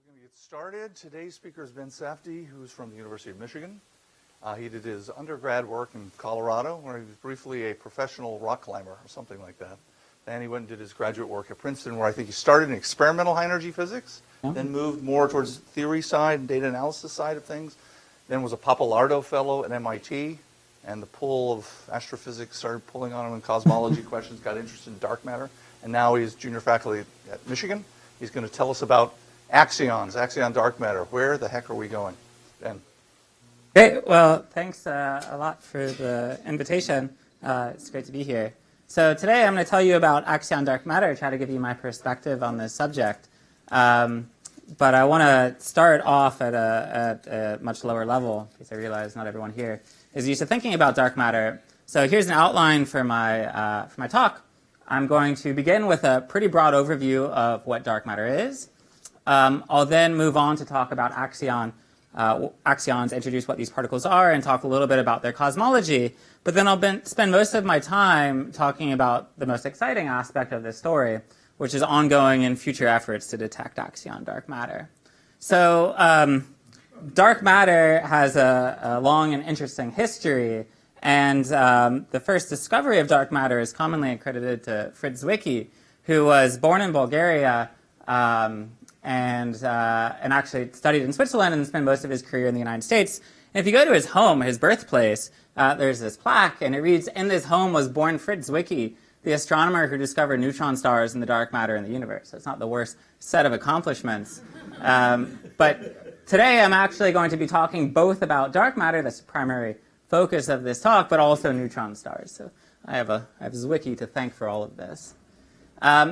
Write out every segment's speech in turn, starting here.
We're going to get started. Today's speaker is Ben Safdi, who's from the University of Michigan. He did his undergrad work in Colorado, where he was briefly a professional rock climber or something like that. Then he went and did his graduate work at Princeton, where I think he started in experimental high energy physics, then moved more towards the theory side and data analysis side of things, then was a Pappalardo fellow at MIT, and the pull of astrophysics started pulling on him in cosmology questions, got interested in dark matter, and now he's junior faculty at Michigan. He's going to tell us about axions, axion dark matter. Where the heck are we going? Ben. Great. Well, thanks a lot for the invitation. It's great to be here. So today I'm going to tell you about axion dark matter, try to give you my perspective on this subject. But I want to start off at a much lower level, because I realize not everyone here is used to thinking about dark matter. So here's an outline for my talk. I'm going to begin with a pretty broad overview of what dark matter is. I'll then move on to talk about axions, introduce what these particles are, and talk a little bit about their cosmology. But then I'll spend most of my time talking about the most exciting aspect of this story, which is ongoing and future efforts to detect axion dark matter. So dark matter has a long and interesting history. And the first discovery of dark matter is commonly accredited to Fritz Zwicky, who was born in Bulgaria and actually studied in Switzerland and spent most of his career in the United States. And if you go to his home, his birthplace, there's this plaque, and it reads, "In this home was born Fritz Zwicky, the astronomer who discovered neutron stars and the dark matter in the universe." So it's not the worst set of accomplishments. But today I'm actually going to be talking both about dark matter, that's the primary focus of this talk, but also neutron stars. So I have Zwicky to thank for all of this.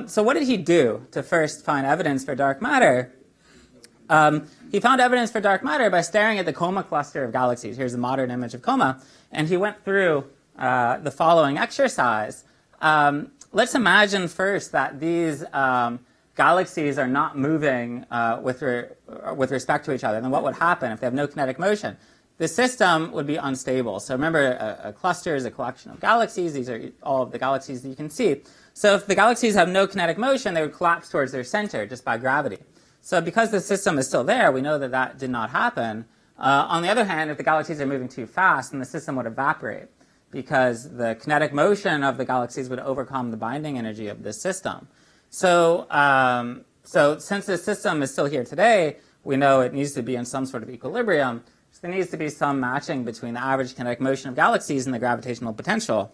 So what did he do to first find evidence for dark matter? He found evidence for dark matter by staring at the Coma cluster of galaxies. Here's a modern image of Coma. And he went through the following exercise. Let's imagine first that these galaxies are not moving with respect to each other. Then what would happen if they have no kinetic motion? The system would be unstable. So remember, a cluster is a collection of galaxies. These are all of the galaxies that you can see. So if the galaxies have no kinetic motion, they would collapse towards their center just by gravity. So because the system is still there, we know that that did not happen. On the other hand, if the galaxies are moving too fast, then the system would evaporate, because the kinetic motion of the galaxies would overcome the binding energy of this system. So since the system is still here today, we know it needs to be in some sort of equilibrium. So there needs to be some matching between the average kinetic motion of galaxies and the gravitational potential.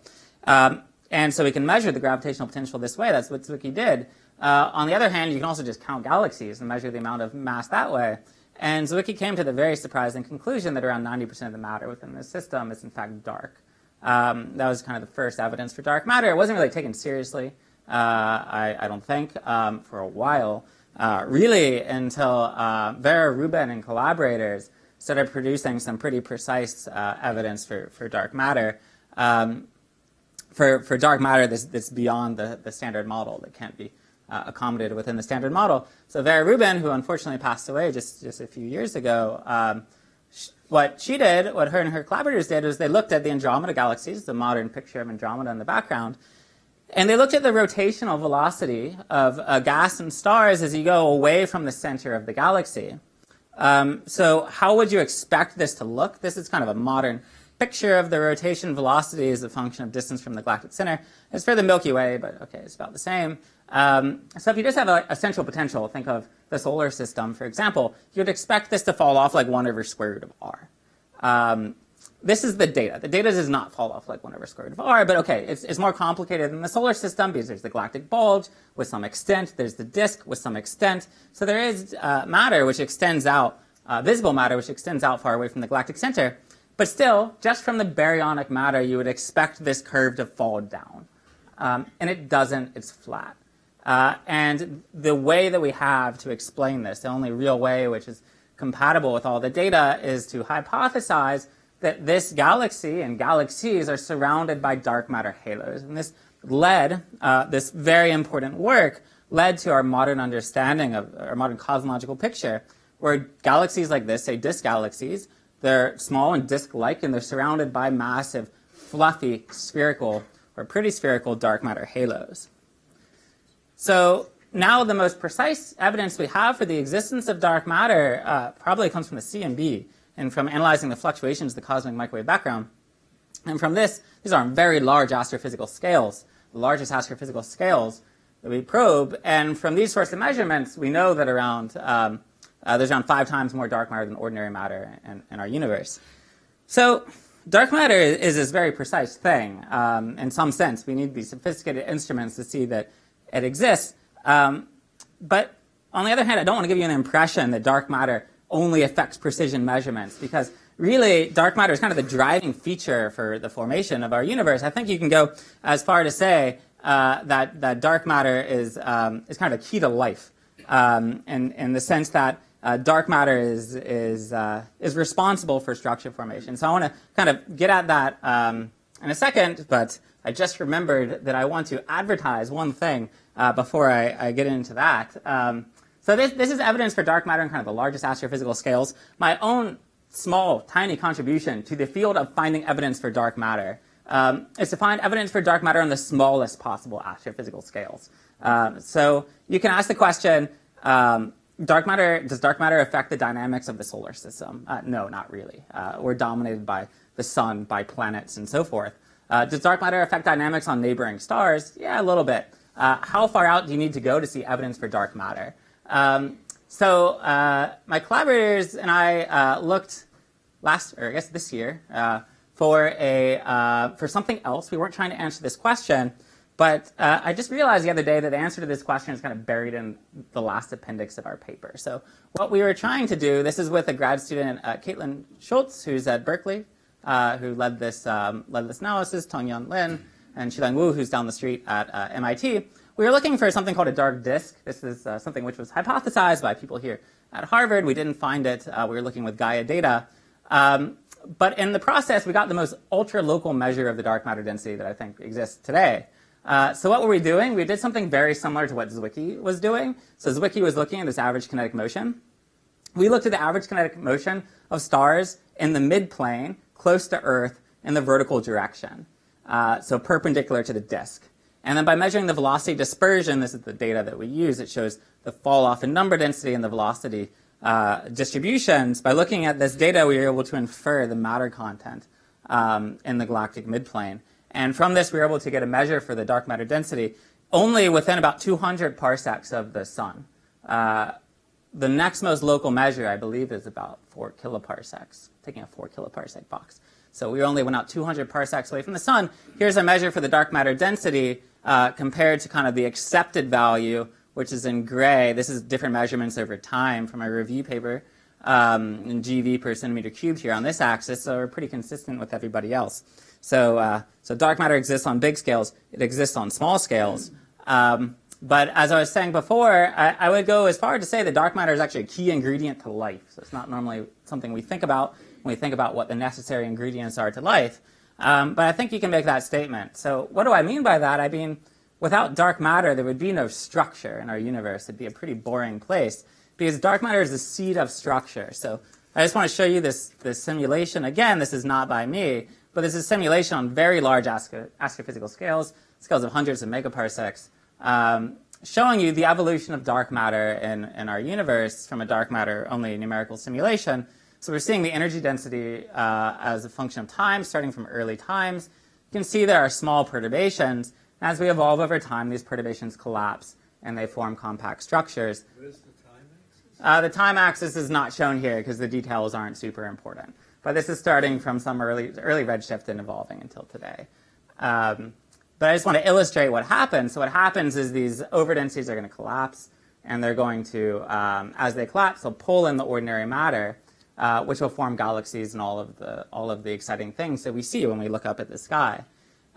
And so we can measure the gravitational potential this way. That's what Zwicky did. On the other hand, you can also just count galaxies and measure the amount of mass that way. And Zwicky came to the very surprising conclusion that around 90% of the matter within this system is in fact dark. That was kind of the first evidence for dark matter. It wasn't really taken seriously, I don't think, for a while, really until Vera Rubin and collaborators started producing some pretty precise evidence for dark matter. For dark matter that's beyond the standard model, that can't be accommodated within the standard model. So Vera Rubin, who unfortunately passed away just a few years ago, what her and her collaborators did was they looked at the Andromeda galaxies, the modern picture of Andromeda in the background, and they looked at the rotational velocity of gas and stars as you go away from the center of the galaxy. So how would you expect this to look? This is kind of a modern picture of the rotation velocity as a function of distance from the galactic center. It's for the Milky Way, but okay, it's about the same. So if you just have a central potential, think of the solar system, for example, you'd expect this to fall off like 1/square root of r. This is the data. The data does not fall off like 1/square root of r, but okay, it's more complicated than the solar system, because there's the galactic bulge with some extent, there's the disk with some extent. So there is matter which extends out, visible matter which extends out far away from the galactic center. But still, just from the baryonic matter, you would expect this curve to fall down. And it doesn't, it's flat. And the way that we have to explain this, the only real way which is compatible with all the data, is to hypothesize that this galaxy and galaxies are surrounded by dark matter halos. And this this very important work led to our modern understanding of our modern cosmological picture, where galaxies like this, say disk galaxies, they're small and disk-like, and they're surrounded by massive, fluffy, spherical, or pretty spherical dark matter halos. So now the most precise evidence we have for the existence of dark matter probably comes from the CMB and from analyzing the fluctuations of the cosmic microwave background. And from this, these are very large astrophysical scales, the largest astrophysical scales that we probe. And from these sorts of measurements, we know that there's around 5 times more dark matter than ordinary matter in our universe. So dark matter is this very precise thing. In some sense, we need these sophisticated instruments to see that it exists. But on the other hand, I don't want to give you an impression that dark matter only affects precision measurements, because really dark matter is kind of the driving feature for the formation of our universe. I think you can go as far to say that dark matter is kind of a key to life, in the sense that dark matter is responsible for structure formation. So I want to kind of get at that in a second, but I just remembered that I want to advertise one thing before I get into that. So this is evidence for dark matter in kind of the largest astrophysical scales. My own small, tiny contribution to the field of finding evidence for dark matter is to find evidence for dark matter on the smallest possible astrophysical scales. So you can ask the question, does dark matter affect the dynamics of the solar system? No, not really. We're dominated by the sun, by planets, and so forth. Does dark matter affect dynamics on neighboring stars? Yeah, a little bit. How far out do you need to go to see evidence for dark matter? So my collaborators and I looked this year, for something else. We weren't trying to answer this question, but I just realized the other day that the answer to this question is kind of buried in the last appendix of our paper. So what we were trying to do, this is with a grad student, Caitlin Schultz, who's at Berkeley, who led this analysis, Tongyan Lin, and Xilang Wu, who's down the street at MIT. We were looking for something called a dark disk. This is something which was hypothesized by people here at Harvard. We didn't find it. We were looking with Gaia data. But in the process, we got the most ultra-local measure of the dark matter density that I think exists today. So what were we doing? We did something very similar to what Zwicky was doing. So Zwicky was looking at this average kinetic motion. We looked at the average kinetic motion of stars in the midplane, close to Earth, in the vertical direction, so perpendicular to the disk. And then by measuring the velocity dispersion, this is the data that we use, it shows the fall off in number density and the velocity distributions. By looking at this data, we were able to infer the matter content in the galactic midplane. And from this, we were able to get a measure for the dark matter density only within about 200 parsecs of the sun. The next most local measure, I believe, is about 4 kiloparsecs, taking a 4 kiloparsec box. So we only went out 200 parsecs away from the sun. Here's a measure for the dark matter density compared to kind of the accepted value, which is in gray. This is different measurements over time from my review paper in GeV per centimeter cubed here on this axis, so we're pretty consistent with everybody else. So dark matter exists on big scales. It exists on small scales. But as I was saying before, I would go as far as to say that dark matter is actually a key ingredient to life. So it's not normally something we think about when we think about what the necessary ingredients are to life. But I think you can make that statement. So what do I mean by that? I mean, without dark matter, there would be no structure in our universe. It'd be a pretty boring place, because dark matter is the seed of structure. So I just want to show you this simulation. Again, this is not by me, but this is a simulation on very large astrophysical scales of hundreds of megaparsecs, showing you the evolution of dark matter in our universe from a dark matter only numerical simulation. So we're seeing the energy density as a function of time, starting from early times. You can see there are small perturbations. As we evolve over time, these perturbations collapse and they form compact structures. What is the time axis? The time axis is not shown here because the details aren't super important. But this is starting from some early redshift and evolving until today. But I just want to illustrate what happens. So what happens is these overdensities are going to collapse, and they're going to, as they collapse, they'll pull in the ordinary matter, which will form galaxies and all of the exciting things that we see when we look up at the sky.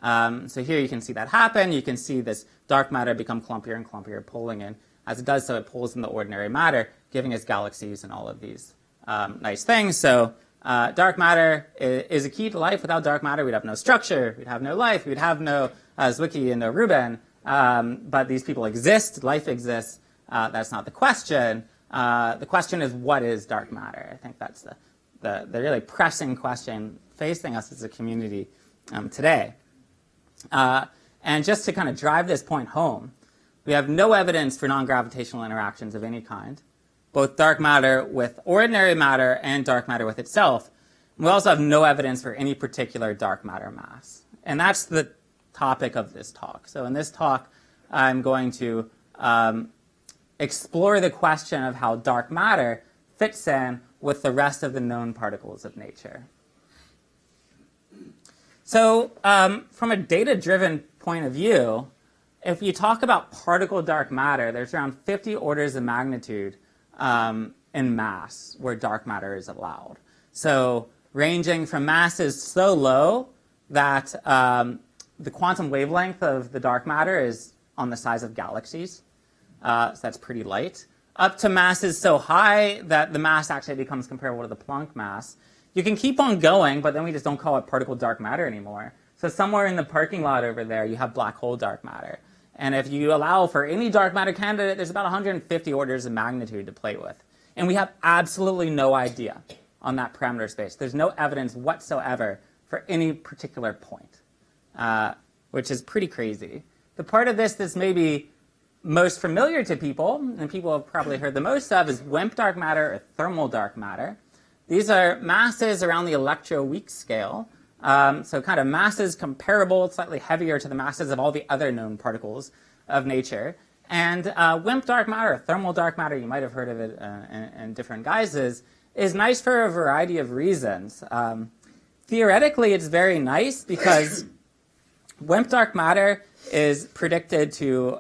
So here you can see that happen. You can see this dark matter become clumpier and clumpier, pulling in. As it does so, it pulls in the ordinary matter, giving us galaxies and all of these nice things. So dark matter is a key to life. Without dark matter, we'd have no structure, we'd have no life, we'd have no Zwicky and no Rubin. But these people exist, life exists. That's not the question. The question is, what is dark matter? I think that's the really pressing question facing us as a community today. And just to kind of drive this point home, We have no evidence for non-gravitational interactions of any kind, both dark matter with ordinary matter and dark matter with itself. We also have no evidence for any particular dark matter mass. And that's the topic of this talk. So in this talk, I'm going to explore the question of how dark matter fits in with the rest of the known particles of nature. So from a data-driven point of view, if you talk about particle dark matter, there's around 50 orders of magnitude in mass where dark matter is allowed. So ranging from masses so low that the quantum wavelength of the dark matter is on the size of galaxies, so that's pretty light, up to masses so high that the mass actually becomes comparable to the Planck mass. You can keep on going, but then we just don't call it particle dark matter anymore. So somewhere in the parking lot over there, you have black hole dark matter. And if you allow for any dark matter candidate, there's about 150 orders of magnitude to play with. And we have absolutely no idea on that parameter space. There's no evidence whatsoever for any particular point, which is pretty crazy. The part of this that's maybe most familiar to people, and people have probably heard the most of, is WIMP dark matter or thermal dark matter. These are masses around the electroweak scale. So kind of masses comparable, slightly heavier to the masses of all the other known particles of nature. And WIMP dark matter, or thermal dark matter, you might have heard of it in different guises, is nice for a variety of reasons. Theoretically, it's very nice because WIMP dark matter is predicted to,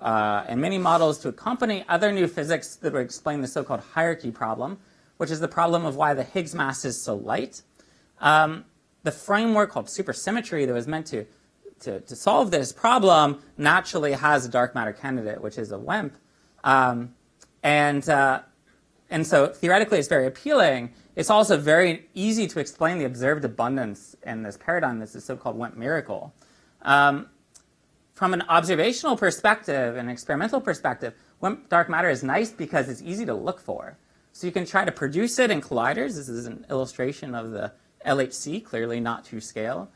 in many models, to accompany other new physics that would explain the so-called hierarchy problem, which is the problem of why the Higgs mass is so light. The framework called supersymmetry that was meant to solve this problem naturally has a dark matter candidate, which is a WIMP. And so theoretically it's very appealing. It's also very easy to explain the observed abundance in this paradigm. This is so-called WIMP miracle. From an observational perspective and experimental perspective, WIMP dark matter is nice because it's easy to look for. So you can try to produce it in colliders. This is an illustration of the LHC, clearly not to scale,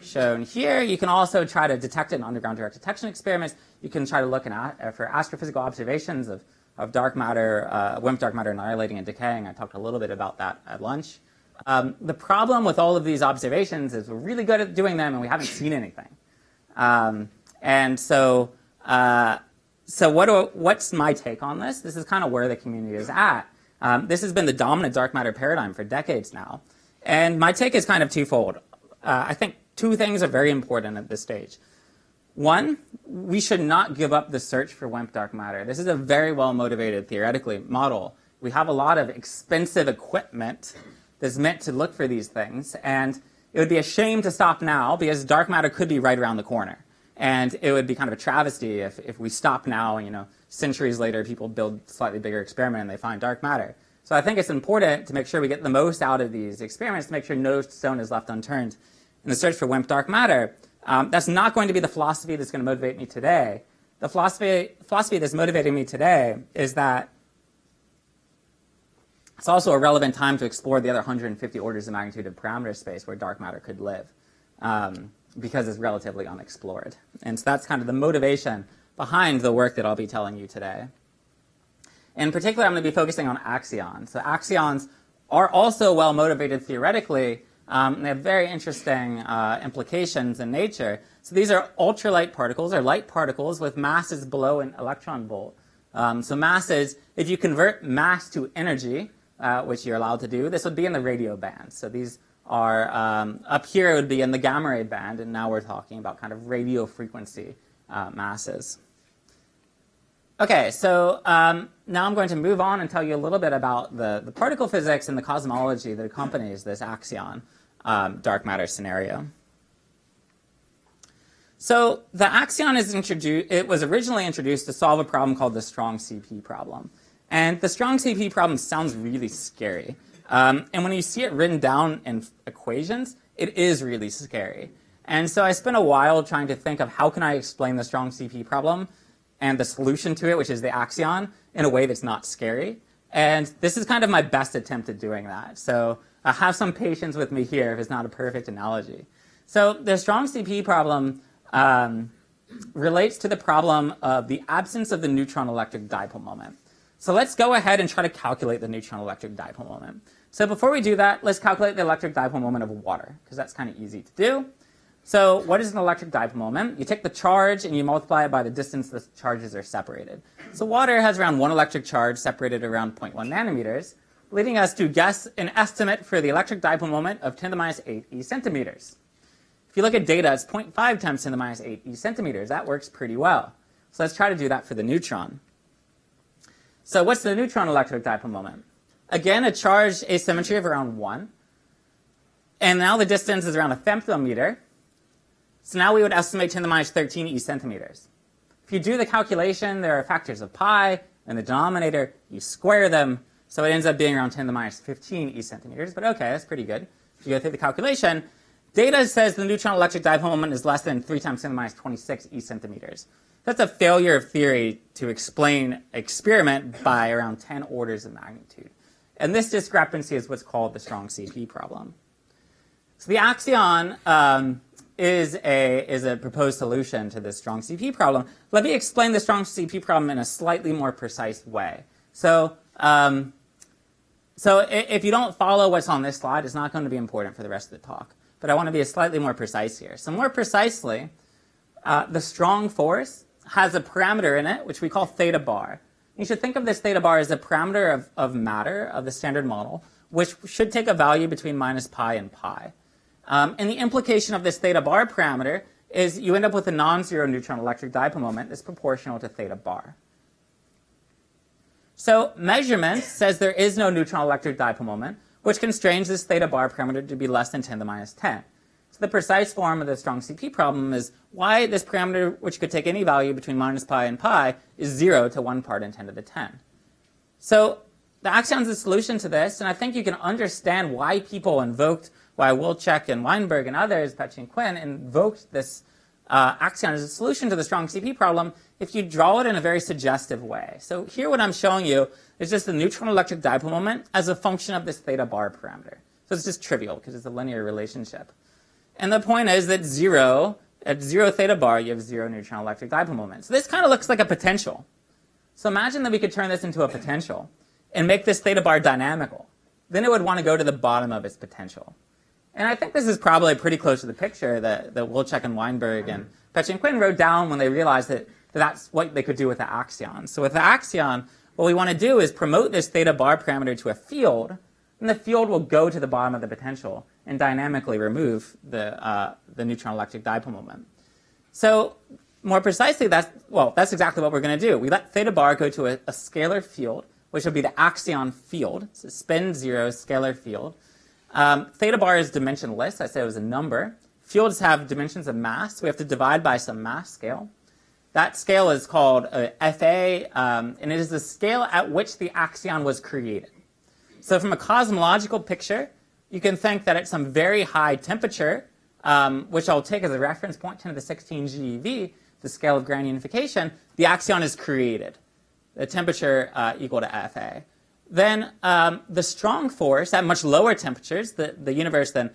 shown here. You can also try to detect it in underground direct detection experiments. You can try to look for astrophysical observations of dark matter, WIMP dark matter annihilating and decaying. I talked a little bit about that at lunch. The problem with all of these observations is we're really good at doing them and we haven't seen anything. So what's my take on this? This is kind of where the community is at. This has been the dominant dark matter paradigm for decades now. And my take is kind of twofold. I think two things are very important at this stage. One, we should not give up the search for WIMP dark matter. This is a very well-motivated, theoretically, model. We have a lot of expensive equipment that's meant to look for these things. And it would be a shame to stop now because dark matter could be right around the corner. And it would be kind of a travesty if we stop now, centuries later, people build slightly bigger experiment and they find dark matter. So I think it's important to make sure we get the most out of these experiments to make sure no stone is left unturned in the search for WIMP dark matter. That's not going to be the philosophy that's going to motivate me today. The philosophy that's motivating me today is that it's also a relevant time to explore the other 150 orders of magnitude of parameter space where dark matter could live, because it's relatively unexplored. And so that's kind of the motivation behind the work that I'll be telling you today. In particular, I'm going to be focusing on axions. So axions are also well motivated theoretically. They have very interesting implications in nature. So these are ultralight particles, or light particles with masses below an electron volt. So masses, if you convert mass to energy, which you're allowed to do, this would be in the radio band. So these are, up here it would be in the gamma ray band, and now we're talking about kind of radio frequency masses. Okay, so now I'm going to move on and tell you a little bit about the particle physics and the cosmology that accompanies this axion dark matter scenario. So the axion is introduced. It was originally introduced to solve a problem called the strong CP problem. And the strong CP problem sounds really scary. And when you see it written down in equations, it is really scary. And so I spent a while trying to think of how can I explain the strong CP problem and the solution to it, which is the axion, in a way that's not scary. And this is kind of my best attempt at doing that. So have some patience with me here if it's not a perfect analogy. So the strong CP problem relates to the problem of the absence of the neutron electric dipole moment. So let's go ahead and try to calculate the neutron electric dipole moment. So before we do that, let's calculate the electric dipole moment of water, because that's kind of easy to do. So what is an electric dipole moment? You take the charge and you multiply it by the distance the charges are separated. So water has around 1 electric charge separated around 0.1 nanometers, leading us to guess an estimate for the electric dipole moment of 10 to the minus 8 e centimeters. If you look at data, it's 0.5 times 10 to the minus 8 e centimeters. That works pretty well. So let's try to do that for the neutron. So what's the neutron electric dipole moment? Again, a charge asymmetry of around 1. And now the distance is around a femtometer. So now we would estimate 10 to the minus 13 e centimeters. If you do the calculation, there are factors of pi in the denominator. You square them, so it ends up being around 10 to the minus 15 e centimeters. But okay, that's pretty good. If you go through the calculation, data says the neutron electric dipole moment is less than 3 times 10 to the minus 26 e centimeters. That's a failure of theory to explain experiment by around 10 orders of magnitude. And this discrepancy is what's called the strong CP problem. So the axion is a proposed solution to this strong CP problem. Let me explain the strong CP problem in a slightly more precise way. So if you don't follow what's on this slide, it's not going to be important for the rest of the talk. But I want to be slightly more precise here. So more precisely, the strong force has a parameter in it, which we call theta bar. You should think of this theta bar as a parameter of matter of the standard model, which should take a value between minus pi and pi. And the implication of this theta bar parameter is you end up with a non-zero neutron electric dipole moment that's proportional to theta bar. So measurement says there is no neutron electric dipole moment, which constrains this theta bar parameter to be less than 10 to the minus 10. So the precise form of the strong CP problem is why this parameter, which could take any value between minus pi and pi, is 0 to 1 part in 10 to the 10. So the axion is the solution to this, and I think you can understand why people invoked, why Wilczek and Weinberg and others, Petchy and Quinn, invoked this axion as a solution to the strong CP problem if you draw it in a very suggestive way. So here what I'm showing you is just the neutron electric dipole moment as a function of this theta bar parameter. So it's just trivial because it's a linear relationship. And the point is that at 0 theta bar, you have 0 neutron electric dipole moment. So this kind of looks like a potential. So imagine that we could turn this into a potential and make this theta bar dynamical. Then it would want to go to the bottom of its potential. And I think this is probably pretty close to the picture that Wilczek and Weinberg and Petchy and Quinn wrote down when they realized that that's what they could do with the axion. So with the axion, what we want to do is promote this theta bar parameter to a field, and the field will go to the bottom of the potential and dynamically remove the neutron electric dipole moment. So more precisely, that's exactly what we're going to do. We let theta bar go to a scalar field, which will be the axion field. It's a spin 0 scalar field. Theta bar is dimensionless. I said it was a number. Fields have dimensions of mass, so we have to divide by some mass scale. That scale is called FA, and it is the scale at which the axion was created. So from a cosmological picture, you can think that at some very high temperature, which I'll take as a reference point, 10 to the 16 GeV, the scale of grand unification, the axion is created. The temperature equal to FA. Then the strong force at much lower temperatures, the universe then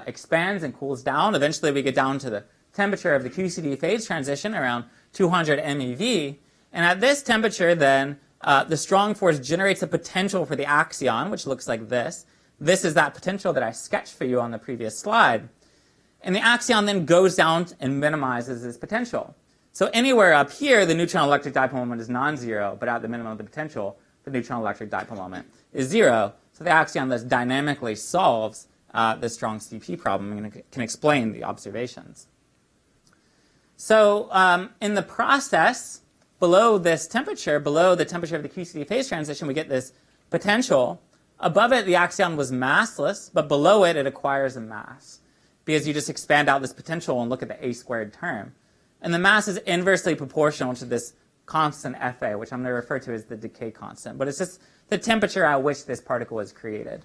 expands and cools down. Eventually we get down to the temperature of the QCD phase transition around 200 MeV. And at this temperature then, the strong force generates a potential for the axion, which looks like this. This is that potential that I sketched for you on the previous slide. And the axion then goes down and minimizes this potential. So anywhere up here, the neutron electric dipole moment is non-zero, but at the minimum of the potential, the neutron electric dipole moment is 0. So the axion thus dynamically solves the strong CP problem and can explain the observations. So in the process, below this temperature, below the temperature of the QCD phase transition, we get this potential. Above it, the axion was massless, but below it, it acquires a mass because you just expand out this potential and look at the a squared term. And the mass is inversely proportional to this constant Fa, which I'm going to refer to as the decay constant. But it's just the temperature at which this particle is created.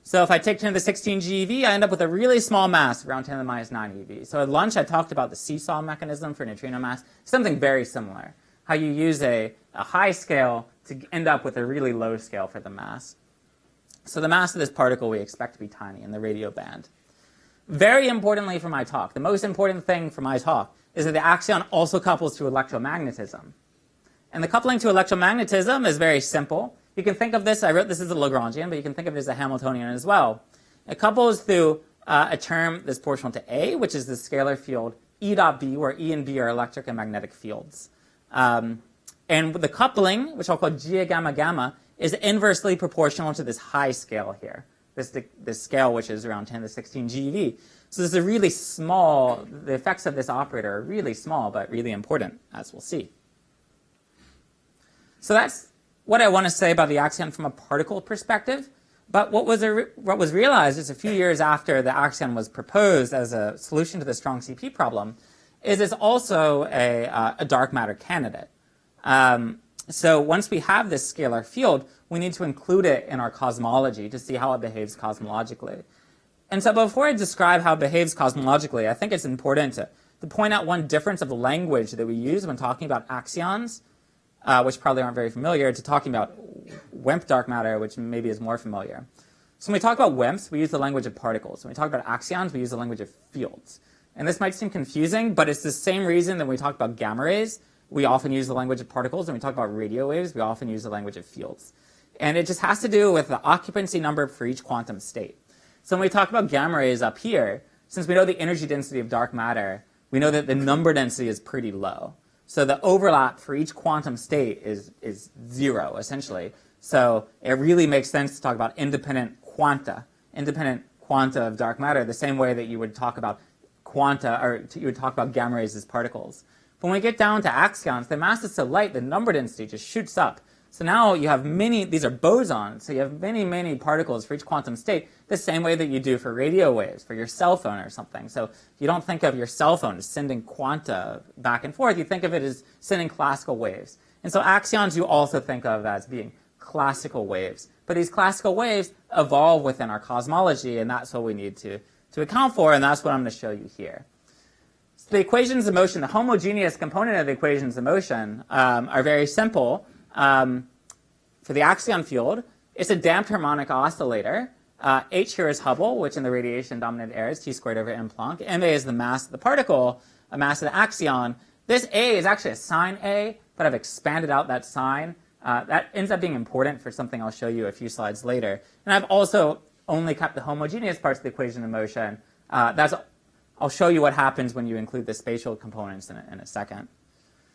So if I take 10 to the 16 GeV, I end up with a really small mass, around 10 to the minus 9 eV. So at lunch, I talked about the seesaw mechanism for neutrino mass, something very similar, how you use a high scale to end up with a really low scale for the mass. So the mass of this particle we expect to be tiny in the radio band. Very importantly for my talk, the most important thing for my talk is that the axion also couples to electromagnetism. And the coupling to electromagnetism is very simple. You can think of this, I wrote this as a Lagrangian, but you can think of it as a Hamiltonian as well. It couples through a term that's proportional to A, which is the scalar field E dot B, where E and B are electric and magnetic fields. And the coupling, which I'll call G gamma gamma, is inversely proportional to this high scale here, this scale which is around 10 to the 16 GeV. So this is a really small, the effects of this operator are really small, but really important, as we'll see. So that's what I want to say about the axion from a particle perspective. But what was realized just a few years after the axion was proposed as a solution to the strong CP problem is it's also a dark matter candidate. So once we have this scalar field, we need to include it in our cosmology to see how it behaves cosmologically. And so before I describe how it behaves cosmologically, I think it's important to point out one difference of the language that we use when talking about axions, which probably aren't very familiar, to talking about WIMP dark matter, which maybe is more familiar. So when we talk about WIMPs, we use the language of particles. When we talk about axions, we use the language of fields. And this might seem confusing, but it's the same reason that when we talk about gamma rays, we often use the language of particles. When we talk about radio waves, we often use the language of fields. And it just has to do with the occupancy number for each quantum state. So when we talk about gamma rays up here, since we know the energy density of dark matter, we know that the number density is pretty low. So the overlap for each quantum state is zero, essentially. So it really makes sense to talk about independent quanta of dark matter, the same way that you would talk about quanta, or you would talk about gamma rays as particles. But when we get down to axions, the mass is so light, the number density just shoots up. So now you have these are bosons, so you have many particles for each quantum state, the same way that you do for radio waves, for your cell phone or something. So you don't think of your cell phone as sending quanta back and forth, you think of it as sending classical waves. And so axions you also think of as being classical waves. But these classical waves evolve within our cosmology, and that's what we need to account for, and that's what I'm going to show you here. So the equations of motion, the homogeneous component of the equations of motion are very simple. For the axion field, it's a damped harmonic oscillator. H here is Hubble, which in the radiation-dominant air is T² over m Planck. Ma is the mass of the particle, a mass of the axion. This A is actually a sine A, but I've expanded out that sign. That ends up being important for something I'll show you a few slides later. And I've also only kept the homogeneous parts of the equation of motion. I'll show you what happens when you include the spatial components in a second.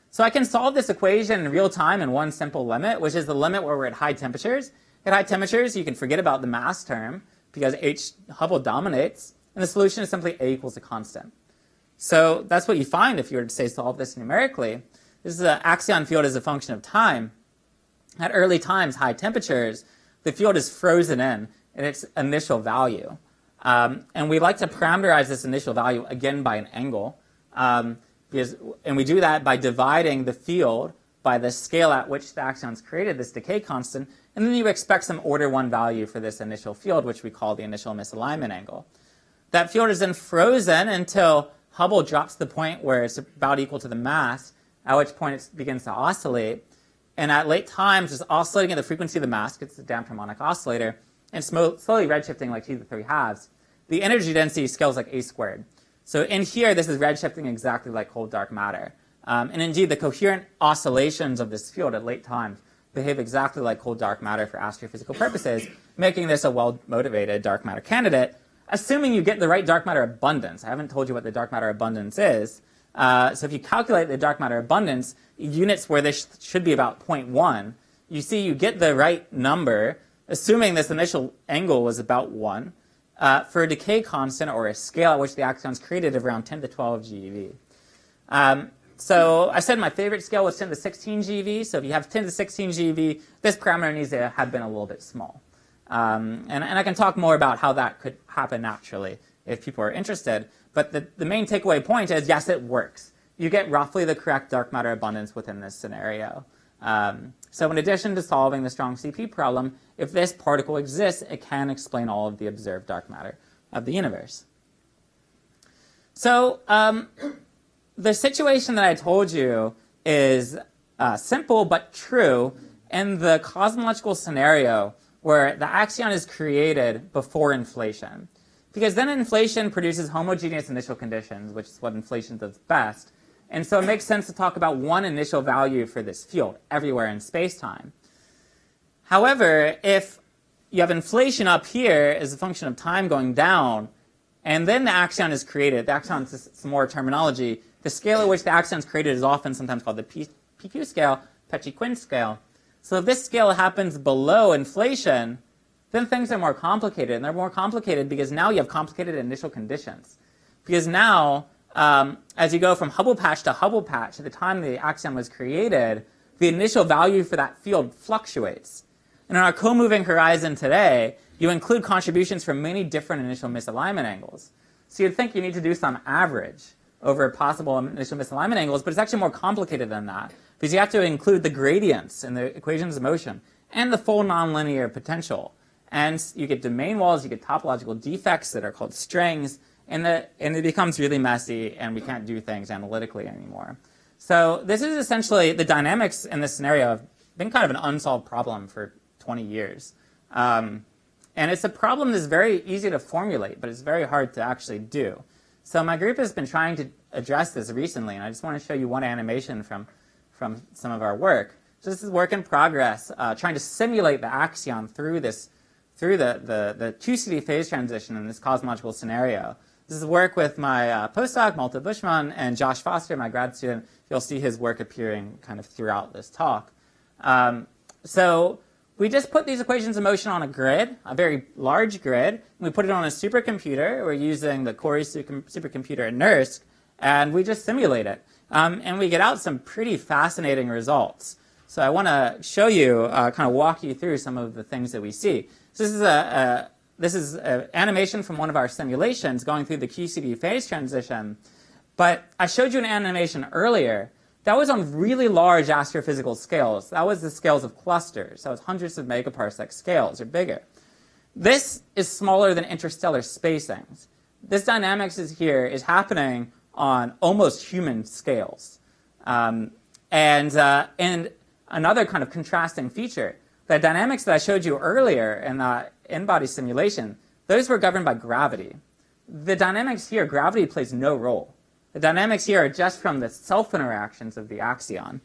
So I can solve this equation in real time in one simple limit, which is the limit where we're at high temperatures. At high temperatures, you can forget about the mass term because H Hubble dominates, and the solution is simply A equals a constant. So that's what you find if you were to, say, solve this numerically. This is an axion field as a function of time. At early times, high temperatures, the field is frozen in its initial value. And we like to parameterize this initial value, again, by an angle. And we do that by dividing the field by the scale at which the axions created, this decay constant, and then you expect some order 1 value for this initial field, which we call the initial misalignment angle. That field is then frozen until Hubble drops to the point where it's about equal to the mass, at which point it begins to oscillate. And at late times, it's oscillating at the frequency of the mass, it's a damped harmonic oscillator, and slowly redshifting like t to the 3 halves. The energy density scales like a². So in here, this is redshifting exactly like cold dark matter. And indeed, the coherent oscillations of this field at late times behave exactly like cold dark matter for astrophysical purposes, making this a well-motivated dark matter candidate, assuming you get the right dark matter abundance. I haven't told you what the dark matter abundance is. So if you calculate the dark matter abundance, units where this should be about 0.1, you see you get the right number, assuming this initial angle was about 1, for a decay constant or a scale at which the axions created of around 10 to 12 GeV. So I said my favorite scale was 10 to 16 GeV. So if you have 10 to 16 GeV, this parameter needs to have been a little bit small. And I can talk more about how that could happen naturally if people are interested. But the main takeaway point is, yes, it works. You get roughly the correct dark matter abundance within this scenario. So in addition to solving the strong CP problem, if this particle exists, it can explain all of the observed dark matter of the universe. So the situation that I told you is simple but true in the cosmological scenario where the axion is created before inflation. Because then inflation produces homogeneous initial conditions, which is what inflation does best. And so it makes sense to talk about one initial value for this field everywhere in space-time. However, if you have inflation up here as a function of time going down, and then the axion is created, the axion is some more terminology, the scale at which the axion is created is often sometimes called the PQ scale, Pechi-Quinn scale. So if this scale happens below inflation, then things are more complicated. And they're more complicated because now you have complicated initial conditions. Because now, as you go from Hubble patch to Hubble patch, at the time the axion was created, the initial value for that field fluctuates. And in our co-moving horizon today, you include contributions from many different initial misalignment angles. So you'd think you need to do some average over possible initial misalignment angles, but it's actually more complicated than that, because you have to include the gradients in the equations of motion and the full nonlinear potential. And you get domain walls, you get topological defects that are called strings, and it becomes really messy, and we can't do things analytically anymore. So this is essentially the dynamics in this scenario have been kind of an unsolved problem for 20 years. And it's a problem that's very easy to formulate, but it's very hard to actually do. So my group has been trying to address this recently, and I just want to show you one animation from some of our work. So this is work in progress, trying to simulate the axion through the QCD phase transition in this cosmological scenario. This is work with my postdoc, Malte Buschmann, and Josh Foster, my grad student. You'll see his work appearing kind of throughout this talk. So we just put these equations in motion on a grid, a very large grid, and we put it on a supercomputer. We're using the Cori supercomputer at NERSC, and we just simulate it. And we get out some pretty fascinating results. So I want to show you, kind of walk you through some of the things that we see. So this is an animation from one of our simulations going through the QCD phase transition. But I showed you an animation earlier. That was on really large astrophysical scales. That was the scales of clusters. That was hundreds of megaparsec scales or bigger. This is smaller than interstellar spacings. This dynamics is happening on almost human scales. And another kind of contrasting feature, the dynamics that I showed you earlier in the in-body simulation, those were governed by gravity. The dynamics here, gravity plays no role. The dynamics here are just from the self-interactions of the axion.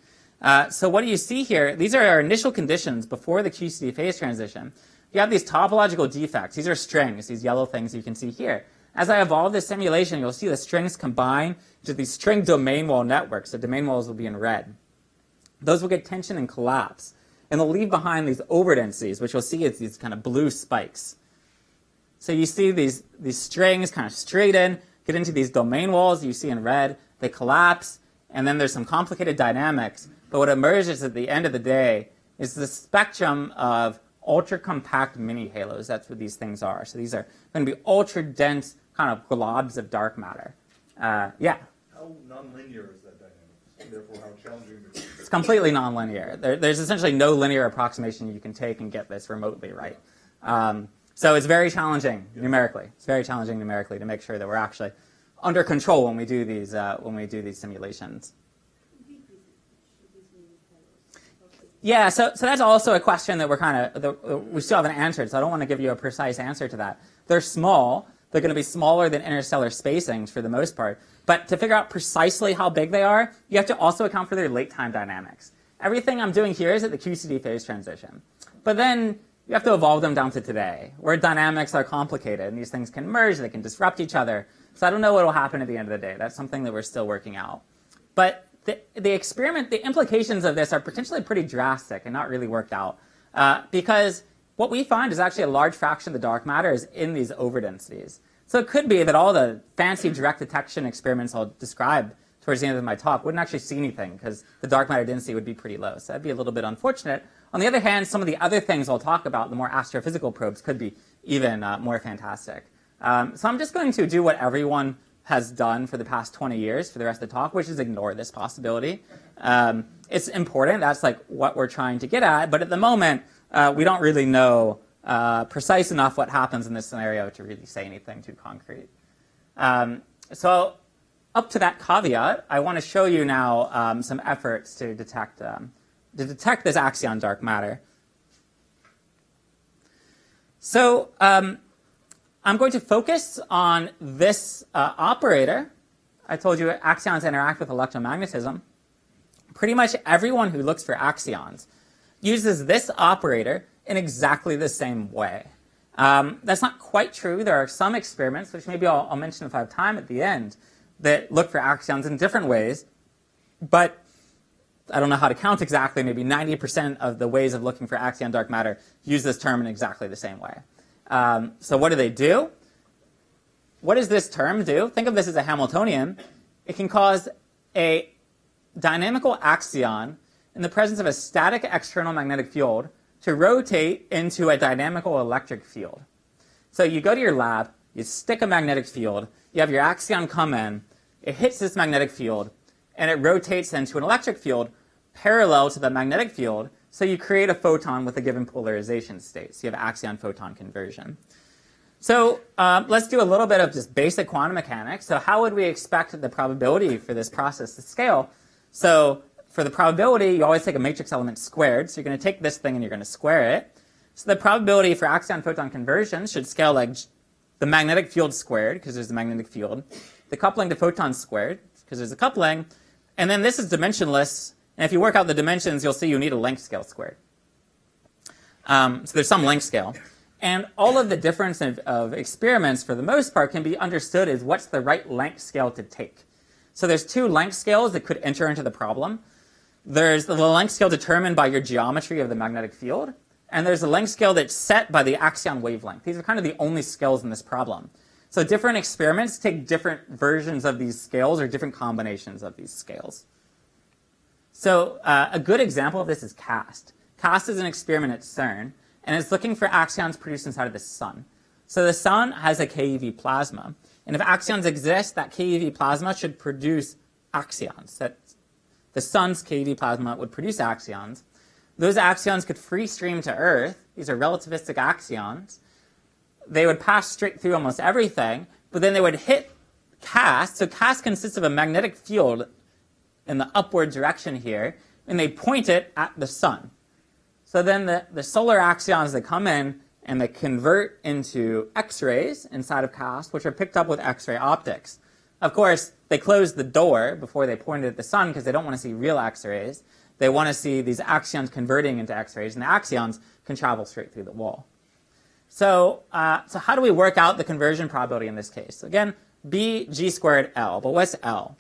So what do you see here? These are our initial conditions before the QCD phase transition. You have these topological defects. These are strings, these yellow things you can see here. As I evolve this simulation, you'll see the strings combine into these string domain wall networks. The domain walls will be in red. Those will get tension and collapse. And they'll leave behind these overdensities, which you'll see as these kind of blue spikes. So you see these strings kind of straighten, get into these domain walls you see in red, they collapse, and then there's some complicated dynamics. But what emerges at the end of the day is the spectrum of ultra-compact mini-halos. That's what these things are. So these are going to be ultra-dense kind of globs of dark matter. Yeah? How nonlinear is that dynamic? And therefore, how challenging is it? It's completely nonlinear. There's essentially no linear approximation you can take and get this remotely right. So it's very challenging numerically. It's very challenging numerically to make sure that we're actually under control when we do these simulations. Yeah, so that's also a question that we still haven't answered. So I don't want to give you a precise answer to that. They're small. They're going to be smaller than interstellar spacings for the most part. But to figure out precisely how big they are, you have to also account for their late time dynamics. Everything I'm doing here is at the QCD phase transition. But then you have to evolve them down to today, where dynamics are complicated, and these things can merge, they can disrupt each other. So I don't know what will happen at the end of the day. That's something that we're still working out. But the experiment, the implications of this are potentially pretty drastic and not really worked out. Because what we find is actually a large fraction of the dark matter is in these overdensities. So it could be that all the fancy direct detection experiments I'll describe towards the end of my talk wouldn't actually see anything because the dark matter density would be pretty low. So that'd be a little bit unfortunate. On the other hand, some of the other things I'll talk about, the more astrophysical probes, could be even more fantastic. So I'm just going to do what everyone has done for the past 20 years for the rest of the talk, which is ignore this possibility. It's important. That's like what we're trying to get at. But at the moment, we don't really know precise enough what happens in this scenario to really say anything too concrete. So up to that caveat, I want to show you now some efforts to detect this axion dark matter. So I'm going to focus on this operator, I told you axions interact with electromagnetism. Pretty much everyone who looks for axions uses this operator in exactly the same way. That's not quite true. There are some experiments, which maybe I'll mention if I have time at the end, that look for axions in different ways. But I don't know how to count exactly. Maybe 90% of the ways of looking for axion dark matter use this term in exactly the same way. So what do? What does this term do? Think of this as a Hamiltonian. It can cause a dynamical axion in the presence of a static external magnetic field to rotate into a dynamical electric field. So you go to your lab, you stick a magnetic field, you have your axion come in, it hits this magnetic field, and it rotates into an electric field parallel to the magnetic field, so you create a photon with a given polarization state. So you have axion-photon conversion. So let's do a little bit of just basic quantum mechanics. So how would we expect the probability for this process to scale? So for the probability, you always take a matrix element squared. So you're going to take this thing and you're going to square it. So the probability for axion-photon conversion should scale like the magnetic field squared, because there's a magnetic field, the coupling to photons squared, because there's a coupling, and then this is dimensionless. And if you work out the dimensions, you'll see you need a length scale squared. So there's some length scale. And all of the difference of experiments, for the most part, can be understood as what's the right length scale to take. So there's two length scales that could enter into the problem. There's the length scale determined by your geometry of the magnetic field, and there's a length scale that's set by the axion wavelength. These are kind of the only scales in this problem. So different experiments take different versions of these scales or different combinations of these scales. So a good example of this is CAST. CAST is an experiment at CERN, and it's looking for axions produced inside of the sun. So the sun has a KeV plasma, and if axions exist, that KeV plasma should produce axions. That the sun's KeV plasma would produce axions. Those axions could free stream to Earth. These are relativistic axions. They would pass straight through almost everything, but then they would hit CAST. So CAST consists of a magnetic field in the upward direction here, and they point it at the sun. So then the solar axions that come in and they convert into X-rays inside of CAST, which are picked up with X-ray optics. Of course, they close the door before they point it at the sun because they don't want to see real X-rays. They want to see these axions converting into X-rays, and the axions can travel straight through the wall. So how do we work out the conversion probability in this case? So again, B G squared L, but what's L?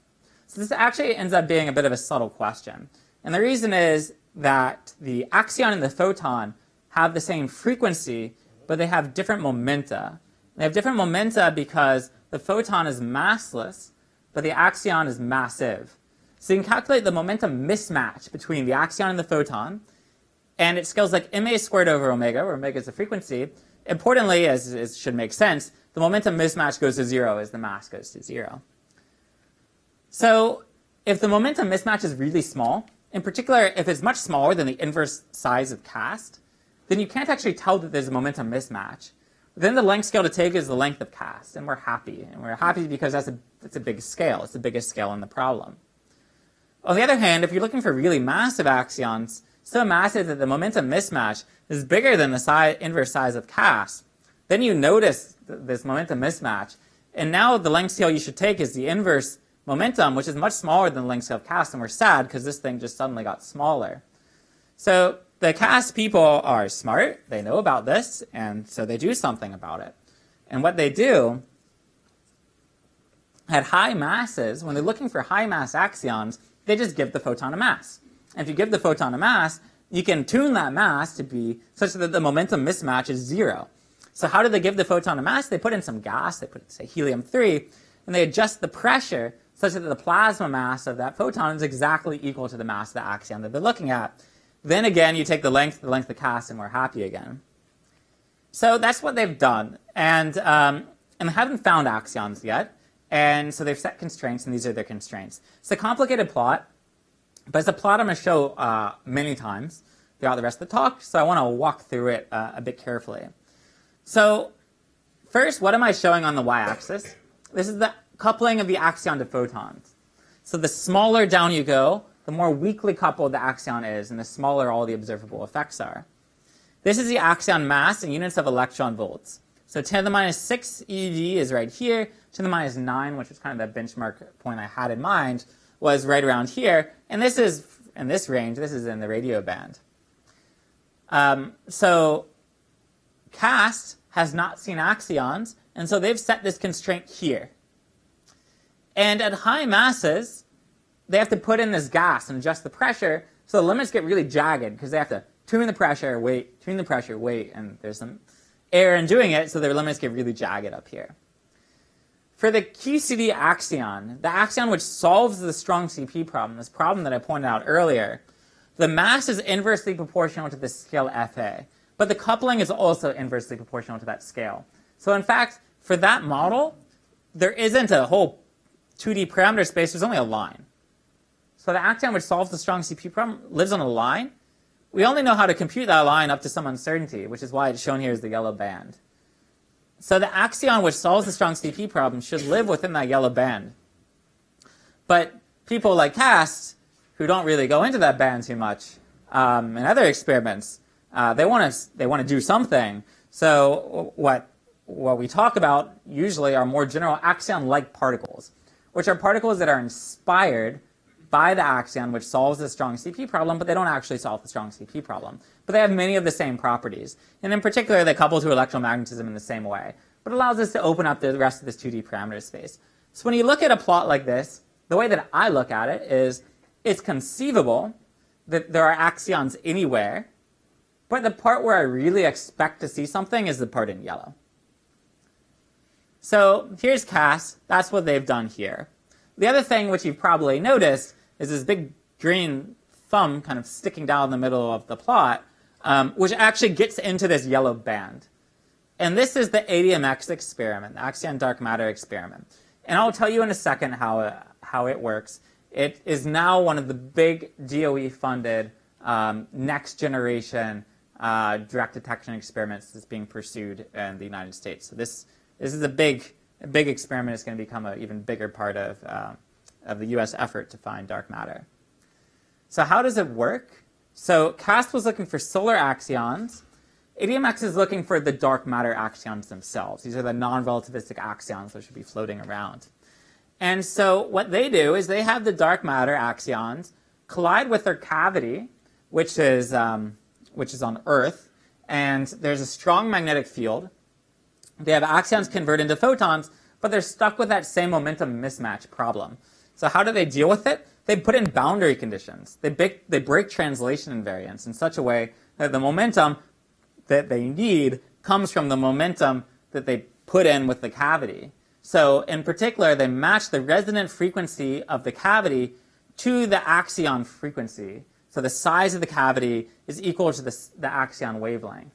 So this actually ends up being a bit of a subtle question. And the reason is that the axion and the photon have the same frequency, but they have different momenta. They have different momenta because the photon is massless, but the axion is massive. So you can calculate the momentum mismatch between the axion and the photon, and it scales like ma squared over omega, where omega is the frequency. Importantly, as it should make sense, the momentum mismatch goes to 0 as the mass goes to 0. So if the momentum mismatch is really small, in particular, if it's much smaller than the inverse size of CAST, then you can't actually tell that there's a momentum mismatch. Then the length scale to take is the length of CAST, and we're happy. And we're happy because that's a big scale. It's the biggest scale in the problem. On the other hand, if you're looking for really massive axions, so massive that the momentum mismatch is bigger than the inverse size of CAST, then you notice this momentum mismatch. And now the length scale you should take is the inverse momentum, which is much smaller than the length scale of CAST, and we're sad because this thing just suddenly got smaller. So the CAST people are smart, they know about this, and so they do something about it. And what they do, at high masses, when they're looking for high mass axions, they just give the photon a mass. And if you give the photon a mass, you can tune that mass to be such that the momentum mismatch is 0. So how do they give the photon a mass? They put in some gas, they put, say, helium-3, and they adjust the pressure such that the plasma mass of that photon is exactly equal to the mass of the axion that they're looking at. Then again, you take the length of CAST, and we're happy again. So that's what they've done. And they haven't found axions yet. And so they've set constraints, and these are their constraints. It's a complicated plot, but it's a plot I'm going to show many times throughout the rest of the talk. So I want to walk through it a bit carefully. So first, what am I showing on the y-axis? This is the coupling of the axion to photons. So the smaller down you go, the more weakly coupled the axion is, and the smaller all the observable effects are. This is the axion mass in units of electron volts. So 10 to the minus 6 eV is right here. 10 to the minus 9, which was kind of the benchmark point I had in mind, was right around here. And this is in this range. This is in the radio band. So CAST has not seen axions, and so they've set this constraint here. And at high masses, they have to put in this gas and adjust the pressure, so the limits get really jagged because they have to tune the pressure, wait, tune the pressure, wait, and there's some error in doing it, so their limits get really jagged up here. For the QCD axion, the axion which solves the strong CP problem, this problem that I pointed out earlier, the mass is inversely proportional to the scale FA, but the coupling is also inversely proportional to that scale. So in fact, for that model, there isn't a whole 2D parameter space, there's only a line. So the axion which solves the strong CP problem lives on a line. We only know how to compute that line up to some uncertainty, which is why it's shown here as the yellow band. So the axion which solves the strong CP problem should live within that yellow band. But people like CAST, who don't really go into that band too much, in other experiments, they want to do something. So what we talk about usually are more general axion-like particles, which are particles that are inspired by the axion which solves the strong CP problem, but they don't actually solve the strong CP problem. But they have many of the same properties. And in particular, they couple to electromagnetism in the same way. But it allows us to open up the rest of this 2D parameter space. So when you look at a plot like this, the way that I look at it is it's conceivable that there are axions anywhere, but the part where I really expect to see something is the part in yellow. So here's CAS. That's what they've done here. The other thing which you've probably noticed is this big green thumb kind of sticking down in the middle of the plot, which actually gets into this yellow band. And this is the ADMX experiment, the Axion dark matter experiment. And I'll tell you in a second how it works. It is now one of the big DOE-funded next generation direct detection experiments that's being pursued in the United States. So this is a big experiment. It's going to become an even bigger part of the U.S. effort to find dark matter. So how does it work? So CAST was looking for solar axions. ADMX is looking for the dark matter axions themselves. These are the non-relativistic axions that should be floating around. And so what they do is they have the dark matter axions collide with their cavity, which is on Earth, and there's a strong magnetic field. They have axions convert into photons, but they're stuck with that same momentum mismatch problem. So how do they deal with it? They put in boundary conditions. They break translation invariance in such a way that the momentum that they need comes from the momentum that they put in with the cavity. So in particular, they match the resonant frequency of the cavity to the axion frequency. So the size of the cavity is equal to the axion wavelength.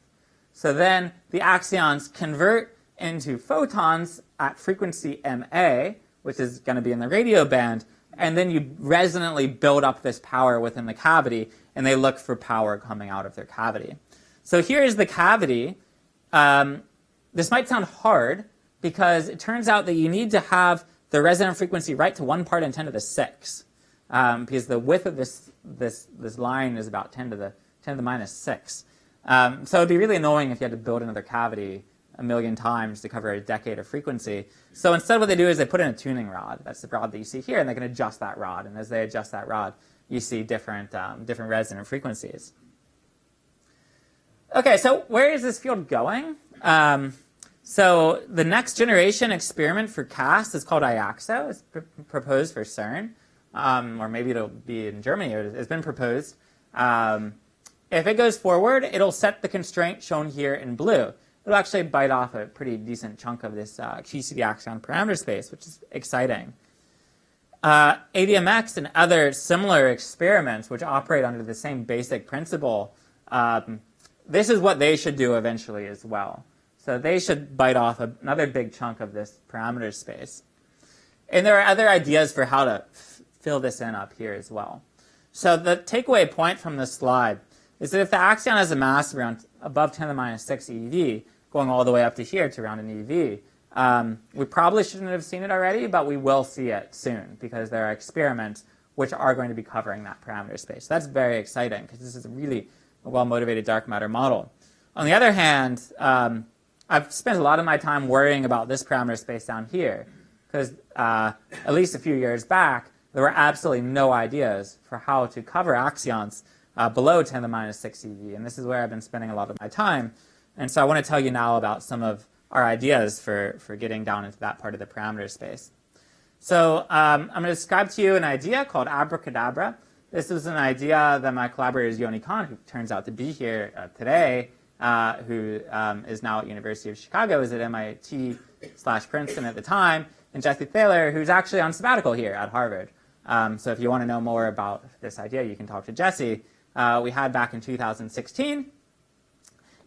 So then the axions convert into photons at frequency ma, which is going to be in the radio band, and then you resonantly build up this power within the cavity, and they look for power coming out of their cavity. So here is the cavity. This might sound hard, because it turns out that you need to have the resonant frequency right to 1 part in 10 to the 6, because the width of this line is about 10 to the minus 6. So it'd be really annoying if you had to build another cavity a million times to cover a decade of frequency. So instead what they do is they put in a tuning rod. That's the rod that you see here, and they can adjust that rod. And as they adjust that rod, you see different resonant frequencies. Okay, so where is this field going? So the next generation experiment for CAST is called IAXO. It's proposed for CERN, or maybe it'll be in Germany. It's been proposed. If it goes forward, it'll set the constraint shown here in blue. It'll actually bite off a pretty decent chunk of this QCD axion parameter space, which is exciting. ADMX and other similar experiments which operate under the same basic principle, this is what they should do eventually as well. So they should bite off another big chunk of this parameter space. And there are other ideas for how to fill this in up here as well. So the takeaway point from this slide is that if the axion has a mass around above 10 to the minus 6 eV, going all the way up to here to around an eV, we probably shouldn't have seen it already, but we will see it soon because there are experiments which are going to be covering that parameter space. That's very exciting because this is a really well-motivated dark matter model. On the other hand, I've spent a lot of my time worrying about this parameter space down here, because at least a few years back, there were absolutely no ideas for how to cover axions below 10 to the minus 6 eV, and this is where I've been spending a lot of my time. And so I want to tell you now about some of our ideas for getting down into that part of the parameter space. So I'm going to describe to you an idea called ABRACADABRA. This is an idea that my collaborator is Yoni Khan, who turns out to be here today, who is now at University of Chicago, was at MIT/Princeton at the time, and Jesse Thaler, who's actually on sabbatical here at Harvard. So if you want to know more about this idea, you can talk to Jesse. We had back in 2016.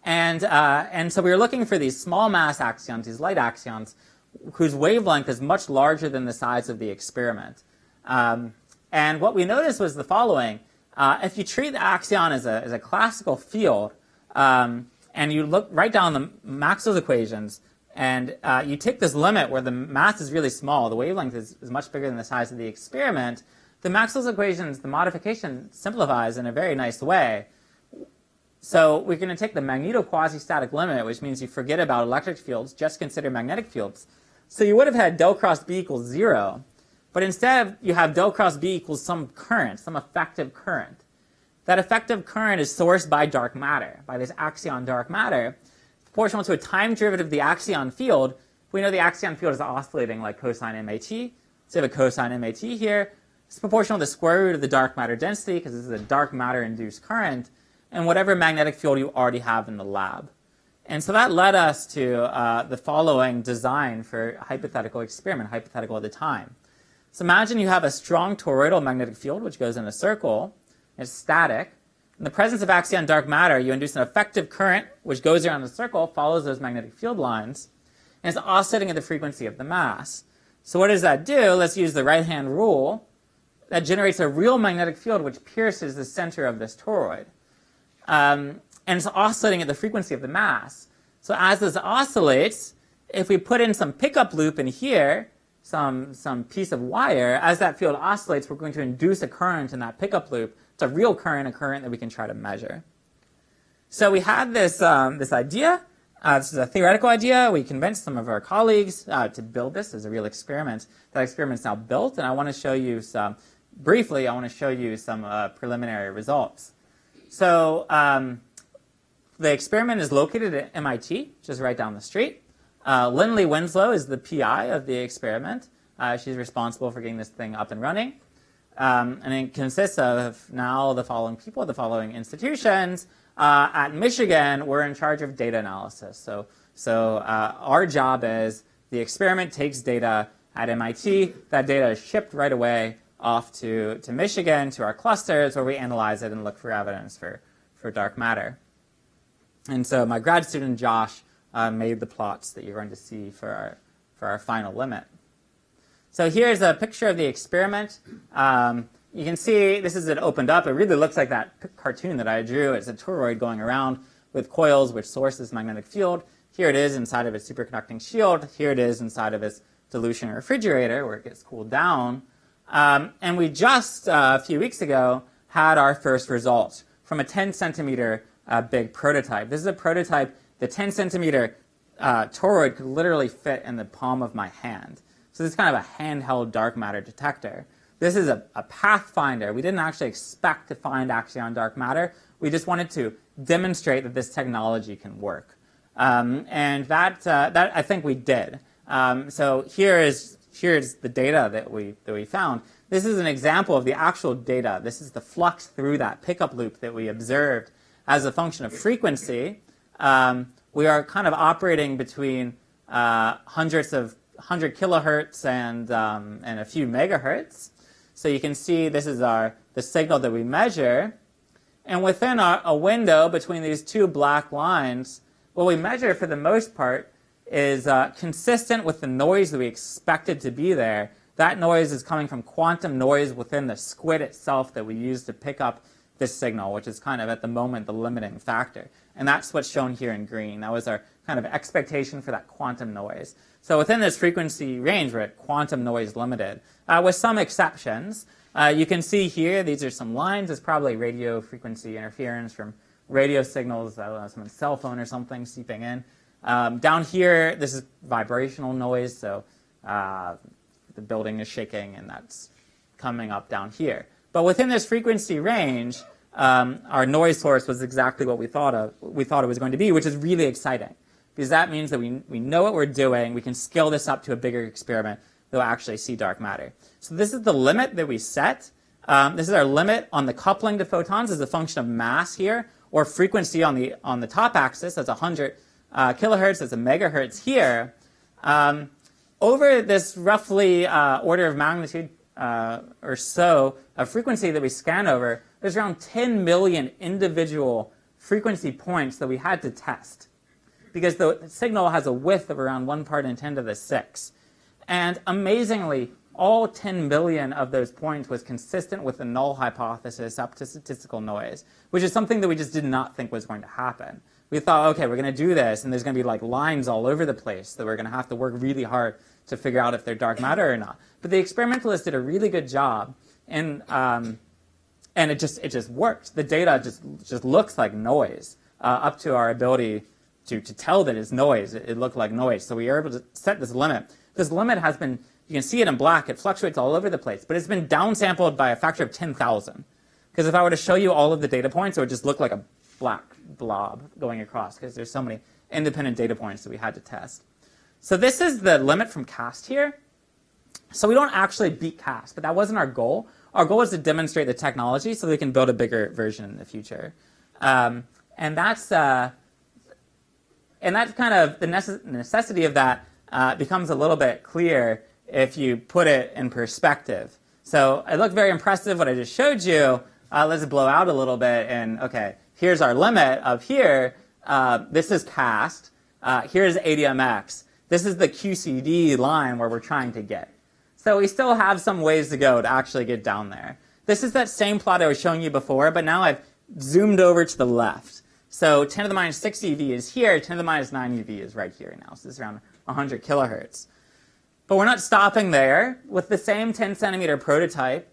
And so we were looking for these small mass axions, these light axions, whose wavelength is much larger than the size of the experiment. And what we noticed was the following. If you treat the axion as a classical field, and you write down the Maxwell's equations, and you take this limit where the mass is really small, the wavelength is much bigger than the size of the experiment, the Maxwell's equations, the modification simplifies in a very nice way. So we're going to take the magneto-quasi-static limit, which means you forget about electric fields, just consider magnetic fields. So you would have had del cross B equals 0, but instead you have del cross B equals some current, some effective current. That effective current is sourced by dark matter, by this axion dark matter, proportional to a time derivative of the axion field. We know the axion field is oscillating like cosine MAT. So you have a cosine MAT here. It's proportional to the square root of the dark matter density, because this is a dark matter-induced current, and whatever magnetic field you already have in the lab. And so that led us to the following design for a hypothetical experiment, hypothetical at the time. So imagine you have a strong toroidal magnetic field, which goes in a circle. It's static. In the presence of axion dark matter, you induce an effective current, which goes around the circle, follows those magnetic field lines, and it's oscillating at the frequency of the mass. So what does that do? Let's use the right-hand rule. That generates a real magnetic field which pierces the center of this toroid. And it's oscillating at the frequency of the mass. So as this oscillates, if we put in some pickup loop in here, some piece of wire, as that field oscillates, we're going to induce a current in that pickup loop. It's a real current, a current that we can try to measure. So we had this idea. This is a theoretical idea. We convinced some of our colleagues to build this as a real experiment. That experiment's now built, and I want to show you some preliminary results. So the experiment is located at MIT, just right down the street. Lindley Winslow is the PI of the experiment. She's responsible for getting this thing up and running. And it consists of now the following people, the following institutions. At Michigan, we're in charge of data analysis. So our job is the experiment takes data at MIT. That data is shipped right away off to Michigan, to our clusters, where we analyze it and look for evidence for dark matter. And so my grad student, Josh, made the plots that you're going to see for our final limit. So here's a picture of the experiment. You can see this is it opened up. It really looks like that cartoon that I drew. It's a toroid going around with coils which source this magnetic field. Here it is inside of its superconducting shield. Here it is inside of its dilution refrigerator where it gets cooled down. And we just, a few weeks ago, had our first results from a 10 centimeter big prototype. This is a prototype. The 10 centimeter toroid could literally fit in the palm of my hand. So this is kind of a handheld dark matter detector. This is a pathfinder. We didn't actually expect to find axion dark matter. We just wanted to demonstrate that this technology can work. And that I think we did. So here's the data that we found. This is an example of the actual data. This is the flux through that pickup loop that we observed as a function of frequency. We are kind of operating between 100 kilohertz and a few megahertz. So you can see this is the signal that we measure. And within a window between these two black lines, what we measure for the most part is consistent with the noise that we expected to be there. That noise is coming from quantum noise within the squid itself that we use to pick up this signal, which is kind of at the moment the limiting factor. And that's what's shown here in green. That was our kind of expectation for that quantum noise. So within this frequency range, we're at quantum noise limited, with some exceptions. You can see here, these are some lines. It's probably radio frequency interference from radio signals, I don't know, someone's cell phone or something seeping in. Down here, this is vibrational noise, so the building is shaking, and that's coming up down here. But within this frequency range, our noise source was exactly what we thought it was going to be, which is really exciting, because that means that we know what we're doing. We can scale this up to a bigger experiment that will actually see dark matter. So this is the limit that we set. This is our limit on the coupling to photons as a function of mass here, or frequency on the top axis. That's 100 kilohertz. That's a megahertz here. Over this roughly order of magnitude or so of frequency that we scan over, there's around 10 million individual frequency points that we had to test, because the signal has a width of around 1 part in 10 to the 6. And amazingly, all 10 million of those points was consistent with the null hypothesis up to statistical noise, which is something that we just did not think was going to happen. We thought, okay, we're going to do this, and there's going to be like lines all over the place that we're going to have to work really hard to figure out if they're dark matter or not. But the experimentalists did a really good job, and it just worked. The data just looks like noise up to our ability to tell that it's noise. It looked like noise. So we were able to set this limit. This limit has been, you can see it in black, it fluctuates all over the place, but it's been downsampled by a factor of 10,000. Because if I were to show you all of the data points, it would just look like a black blob going across, because there's so many independent data points that we had to test. So this is the limit from CAST here. So we don't actually beat CAST, but that wasn't our goal. Our goal is to demonstrate the technology so we can build a bigger version in the future. And that's kind of the necessity of that becomes a little bit clear if you put it in perspective. So it looked very impressive what I just showed you. Let's blow out a little bit, and okay, here's our limit up here. This is CAST. Here's ADMX. This is the QCD line where we're trying to get. So we still have some ways to go to actually get down there. This is that same plot I was showing you before, but now I've zoomed over to the left. So 10 to the minus 6 eV is here, 10 to the minus 9 eV is right here now. So this is around 100 kilohertz. But we're not stopping there. With the same 10 centimeter prototype,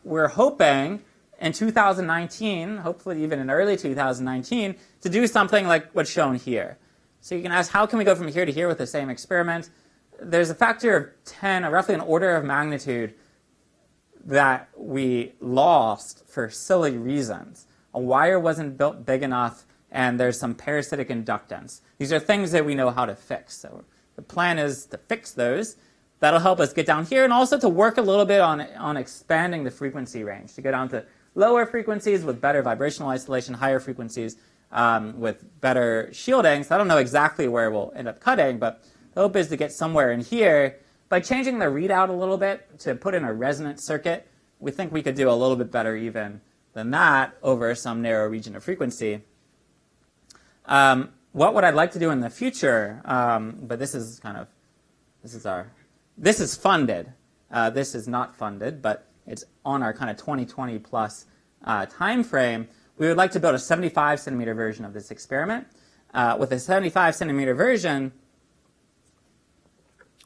we're hoping in 2019, hopefully even in early 2019, to do something like what's shown here. So you can ask, how can we go from here to here with the same experiment? There's a factor of 10, or roughly an order of magnitude, that we lost for silly reasons. A wire wasn't built big enough, and there's some parasitic inductance. These are things that we know how to fix. So the plan is to fix those. That'll help us get down here, and also to work a little bit on expanding the frequency range, to go down to lower frequencies with better vibrational isolation, higher frequencies with better shielding. So I don't know exactly where we'll end up cutting, but the hope is to get somewhere in here. By changing the readout a little bit to put in a resonant circuit, we think we could do a little bit better even than that over some narrow region of frequency. What would I like to do in the future? But this is funded. This is not funded, but it's on our kind of 2020 plus time frame. We would like to build a 75 centimeter version of this experiment. With a 75 centimeter version,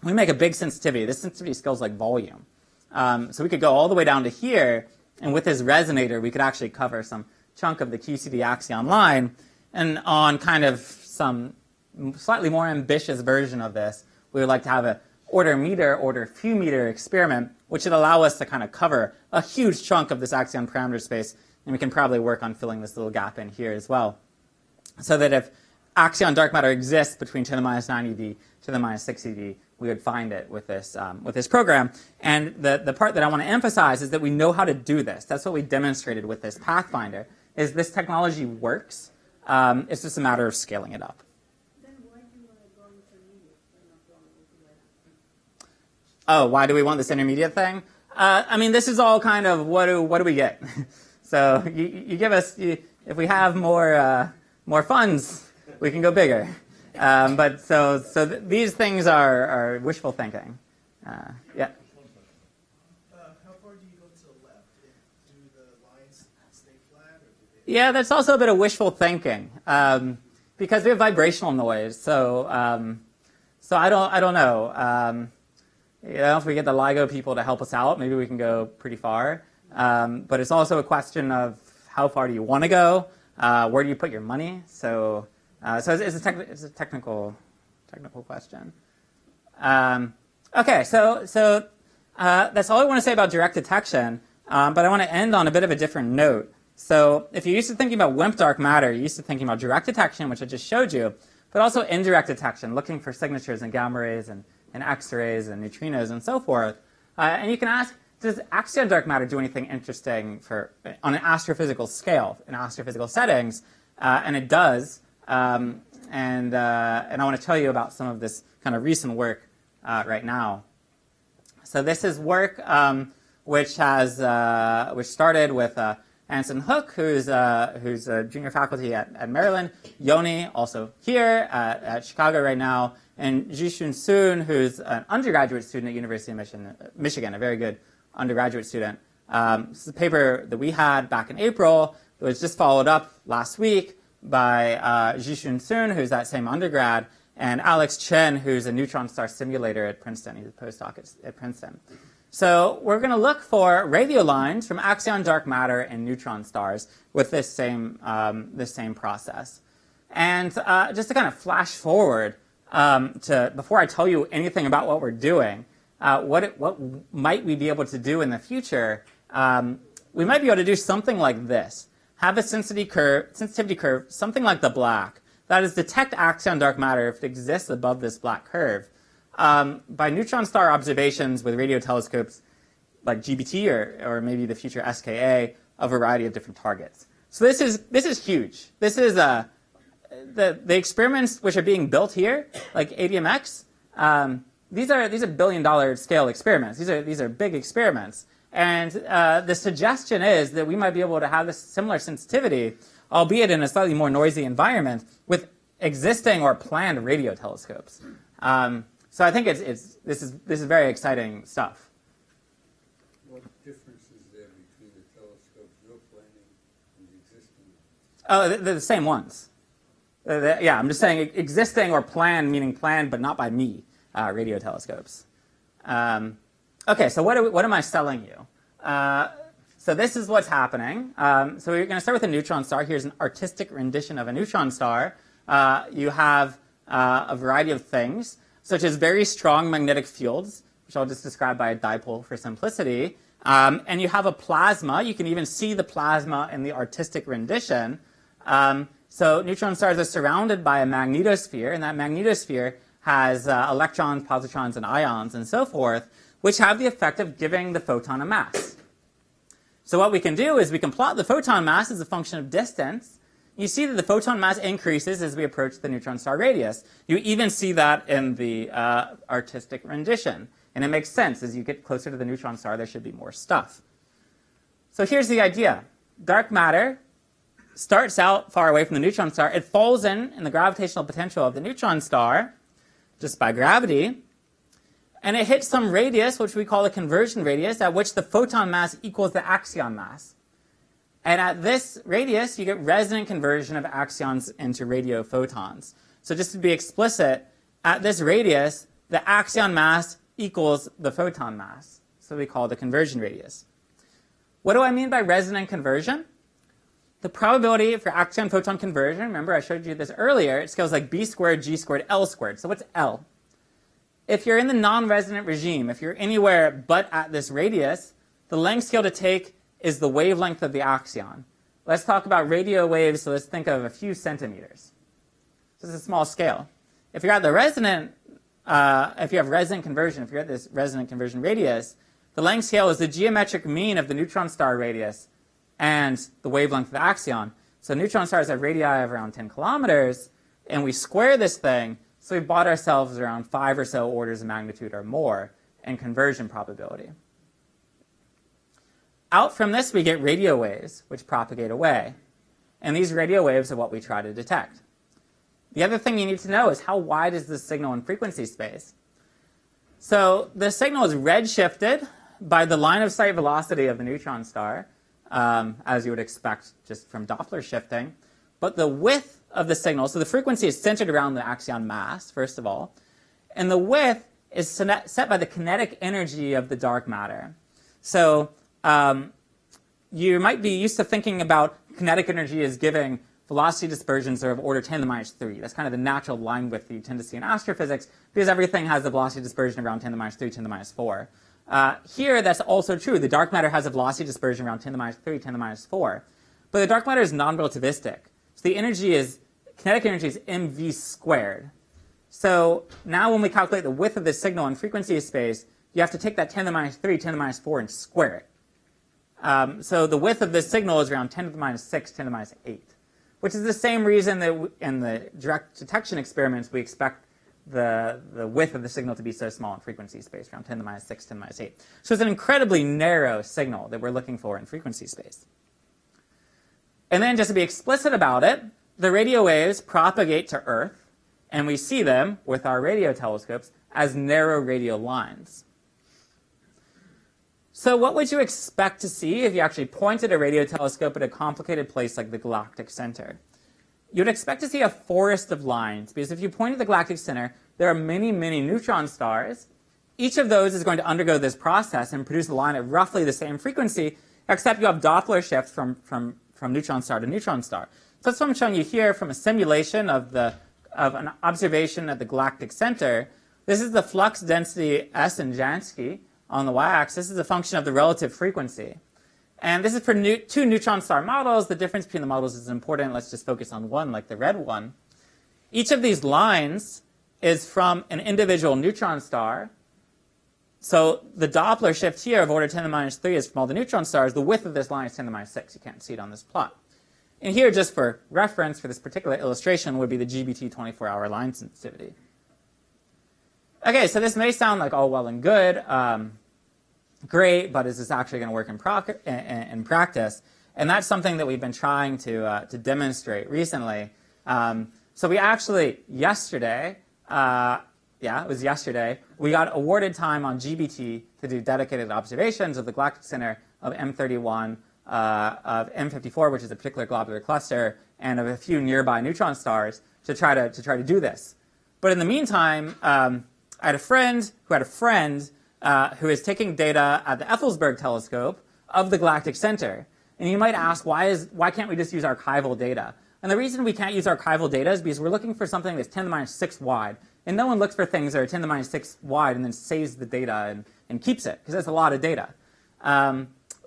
we make a big sensitivity. This sensitivity scales like volume. So we could go all the way down to here, and with this resonator, we could actually cover some chunk of the QCD axion line. And on kind of some slightly more ambitious version of this, we would like to have an order few meter experiment, which would allow us to kind of cover a huge chunk of this axion parameter space. And we can probably work on filling this little gap in here as well. So that if axion dark matter exists between 10 to the minus 9 eV, 10 to the minus 6 eV, we would find it with this program. And the part that I want to emphasize is that we know how to do this. That's what we demonstrated with this Pathfinder, is this technology works. It's just a matter of scaling it up. Then why do you want to go intermediate and not go like that? Oh, why do we want this intermediate thing? I mean, this is all kind of what do we get? So you give us, if we have more funds, we can go bigger. But these things are wishful thinking. Yeah. How far do you go to the left? Do the lines stay flat, or do they? Yeah, that's also a bit of wishful thinking because we have vibrational noise. So I don't know. If we get the LIGO people to help us out, maybe we can go pretty far. But it's also a question of how far do you want to go? Where do you put your money? So So it's a technical question. Okay, so that's all I want to say about direct detection, but I want to end on a bit of a different note. So if you're used to thinking about WIMP dark matter, you're used to thinking about direct detection, which I just showed you, but also indirect detection, looking for signatures in gamma rays and X-rays and neutrinos and so forth. And you can ask, does axion dark matter do anything interesting on an astrophysical scale, in astrophysical settings? And it does. And I want to tell you about some of this kind of recent work right now. So this is work which started with Anson Hook, who's a junior faculty at Maryland, Yoni, also here at Chicago right now, and Jishun Soon, who's an undergraduate student at University of Michigan, a very good undergraduate student. This is a paper that we had back in April. It was just followed up last week by Jishun Soon, who's that same undergrad, and Alex Chen, who's a neutron star simulator at Princeton. He's a postdoc at Princeton. So we're going to look for radio lines from axion dark matter and neutron stars with this same process. And just to kind of flash forward before I tell you anything about what we're doing, what might we be able to do in the future? We might be able to do something like this. Have a sensitivity curve, something like the black. That is, detect axion dark matter if it exists above this black curve. By neutron star observations with radio telescopes like GBT or maybe the future SKA, a variety of different targets. So this is huge. This is the experiments which are being built here, like ADMX. These are billion-dollar scale experiments. These are big experiments, and the suggestion is that we might be able to have this similar sensitivity, albeit in a slightly more noisy environment, with existing or planned radio telescopes. So I think this is very exciting stuff. What difference is there between the telescopes you're planning and the existing ones? Oh, they're the same ones. Yeah, I'm just saying existing or planned, meaning planned but not by me, radio telescopes. Okay, so what am I selling you? So this is what's happening. So we're going to start with a neutron star. Here's an artistic rendition of a neutron star. You have a variety of things, such as very strong magnetic fields, which I'll just describe by a dipole for simplicity. And you have a plasma. You can even see the plasma in the artistic rendition. So neutron stars are surrounded by a magnetosphere, and that magnetosphere has electrons, positrons, and ions, and so forth, which have the effect of giving the photon a mass. So what we can do is we can plot the photon mass as a function of distance. You see that the photon mass increases as we approach the neutron star radius. You even see that in the artistic rendition. And it makes sense. As you get closer to the neutron star, there should be more stuff. So here's the idea. Dark matter starts out far away from the neutron star. It falls in the gravitational potential of the neutron star just by gravity. And it hits some radius, which we call the conversion radius, at which the photon mass equals the axion mass. And at this radius, you get resonant conversion of axions into radio photons. So just to be explicit, at this radius, the axion mass equals the photon mass. So we call it the conversion radius. What do I mean by resonant conversion? The probability for axion-photon conversion, remember I showed you this earlier, it scales like b squared, g squared, L squared. So what's L? If you're in the non-resonant regime, if you're anywhere but at this radius, the length scale to take is the wavelength of the axion. Let's talk about radio waves, so let's think of a few centimeters. This is a small scale. If you're at the resonant, if you have resonant conversion, if you're at this resonant conversion radius, the length scale is the geometric mean of the neutron star radius and the wavelength of the axion. So neutron stars have radii of around 10 kilometers, and we square this thing, so we bought ourselves around 5 or so orders of magnitude or more in conversion probability. Out from this, we get radio waves, which propagate away. And these radio waves are what we try to detect. The other thing you need to know is how wide is this signal in frequency space? So the signal is redshifted by the line of sight velocity of the neutron star, as you would expect just from Doppler shifting. But the width of the signal, so the frequency is centered around the axion mass, first of all, and the width is set by the kinetic energy of the dark matter. So you might be used to thinking about kinetic energy as giving velocity dispersions are of order 10 to the minus 3. That's kind of the natural line width that you tend to see in astrophysics because everything has a velocity dispersion around 10 to the minus 3, 10 to the minus 4. Here, that's also true. The dark matter has a velocity dispersion around 10 to the minus 3, 10 to the minus 4. But the dark matter is non-relativistic. So the kinetic energy is mv squared. So now when we calculate the width of this signal in frequency space, you have to take that 10 to the minus 3, 10 to the minus 4, and square it. So the width of this signal is around 10 to the minus 6, 10 to the minus 8, which is the same reason that in the direct detection experiments we expect the width of the signal to be so small in frequency space, around 10 to the minus 6, 10 to the minus 8. So it's an incredibly narrow signal that we're looking for in frequency space. And then just to be explicit about it, the radio waves propagate to Earth, and we see them with our radio telescopes as narrow radial lines. So what would you expect to see if you actually pointed a radio telescope at a complicated place like the galactic center? You'd expect to see a forest of lines, because if you point at the galactic center, there are many, many neutron stars. Each of those is going to undergo this process and produce a line at roughly the same frequency, except you have Doppler shifts from neutron star to neutron star. So that's what I'm showing you here from a simulation of an observation at the galactic center. This is the flux density S in Jansky on the y-axis. This is a function of the relative frequency. And this is for two neutron star models. The difference between the models is important. Let's just focus on one, like the red one. Each of these lines is from an individual neutron star. So the Doppler shift here of order 10 to the minus 3 is from all the neutron stars. The width of this line is 10 to the minus 6. You can't see it on this plot. And here, just for reference for this particular illustration, would be the GBT 24-hour line sensitivity. Okay, so this may sound like all well and good, great, but is this actually going to work in practice? And that's something that we've been trying to demonstrate recently. So we actually, yesterday, it was yesterday, we got awarded time on GBT to do dedicated observations of the galactic center of M31, of M54, which is a particular globular cluster, and of a few nearby neutron stars to try to do this. But in the meantime, I had a friend who had a friend who is taking data at the Effelsberg telescope of the galactic center. And you might ask, why can't we just use archival data? And the reason we can't use archival data is because we're looking for something that's 10 to the minus 6 wide. And no one looks for things that are 10 to the minus 6 wide and then saves the data and keeps it, because that's a lot of data.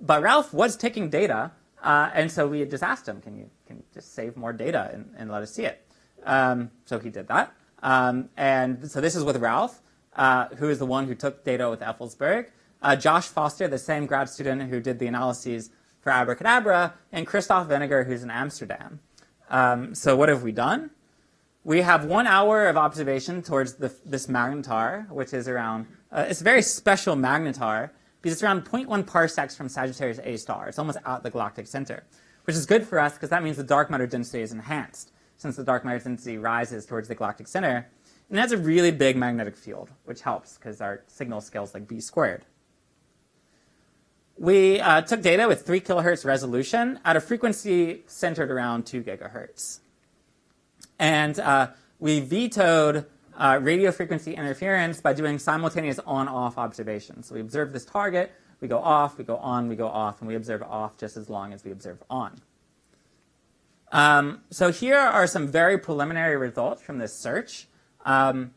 But Ralph was taking data, and so we had just asked him, can you just save more data and let us see it? So he did that. And so this is with Ralph, who is the one who took data with Effelsberg. Josh Foster, the same grad student who did the analyses for ABRACADABRA, and Christoph Weniger, who's in Amsterdam. So what have we done? We have 1 hour of observation towards this magnetar, which is around, it's a very special magnetar, because it's around 0.1 parsecs from Sagittarius A star. It's almost at the galactic center, which is good for us because that means the dark matter density is enhanced, since the dark matter density rises towards the galactic center. And it has a really big magnetic field, which helps because our signal scales like b squared. We took data with 3 kilohertz resolution at a frequency centered around 2 gigahertz. And we vetoed radio frequency interference by doing simultaneous on-off observations. So we observe this target, we go off, we go on, we go off, and we observe off just as long as we observe on. So here are some very preliminary results from this search. I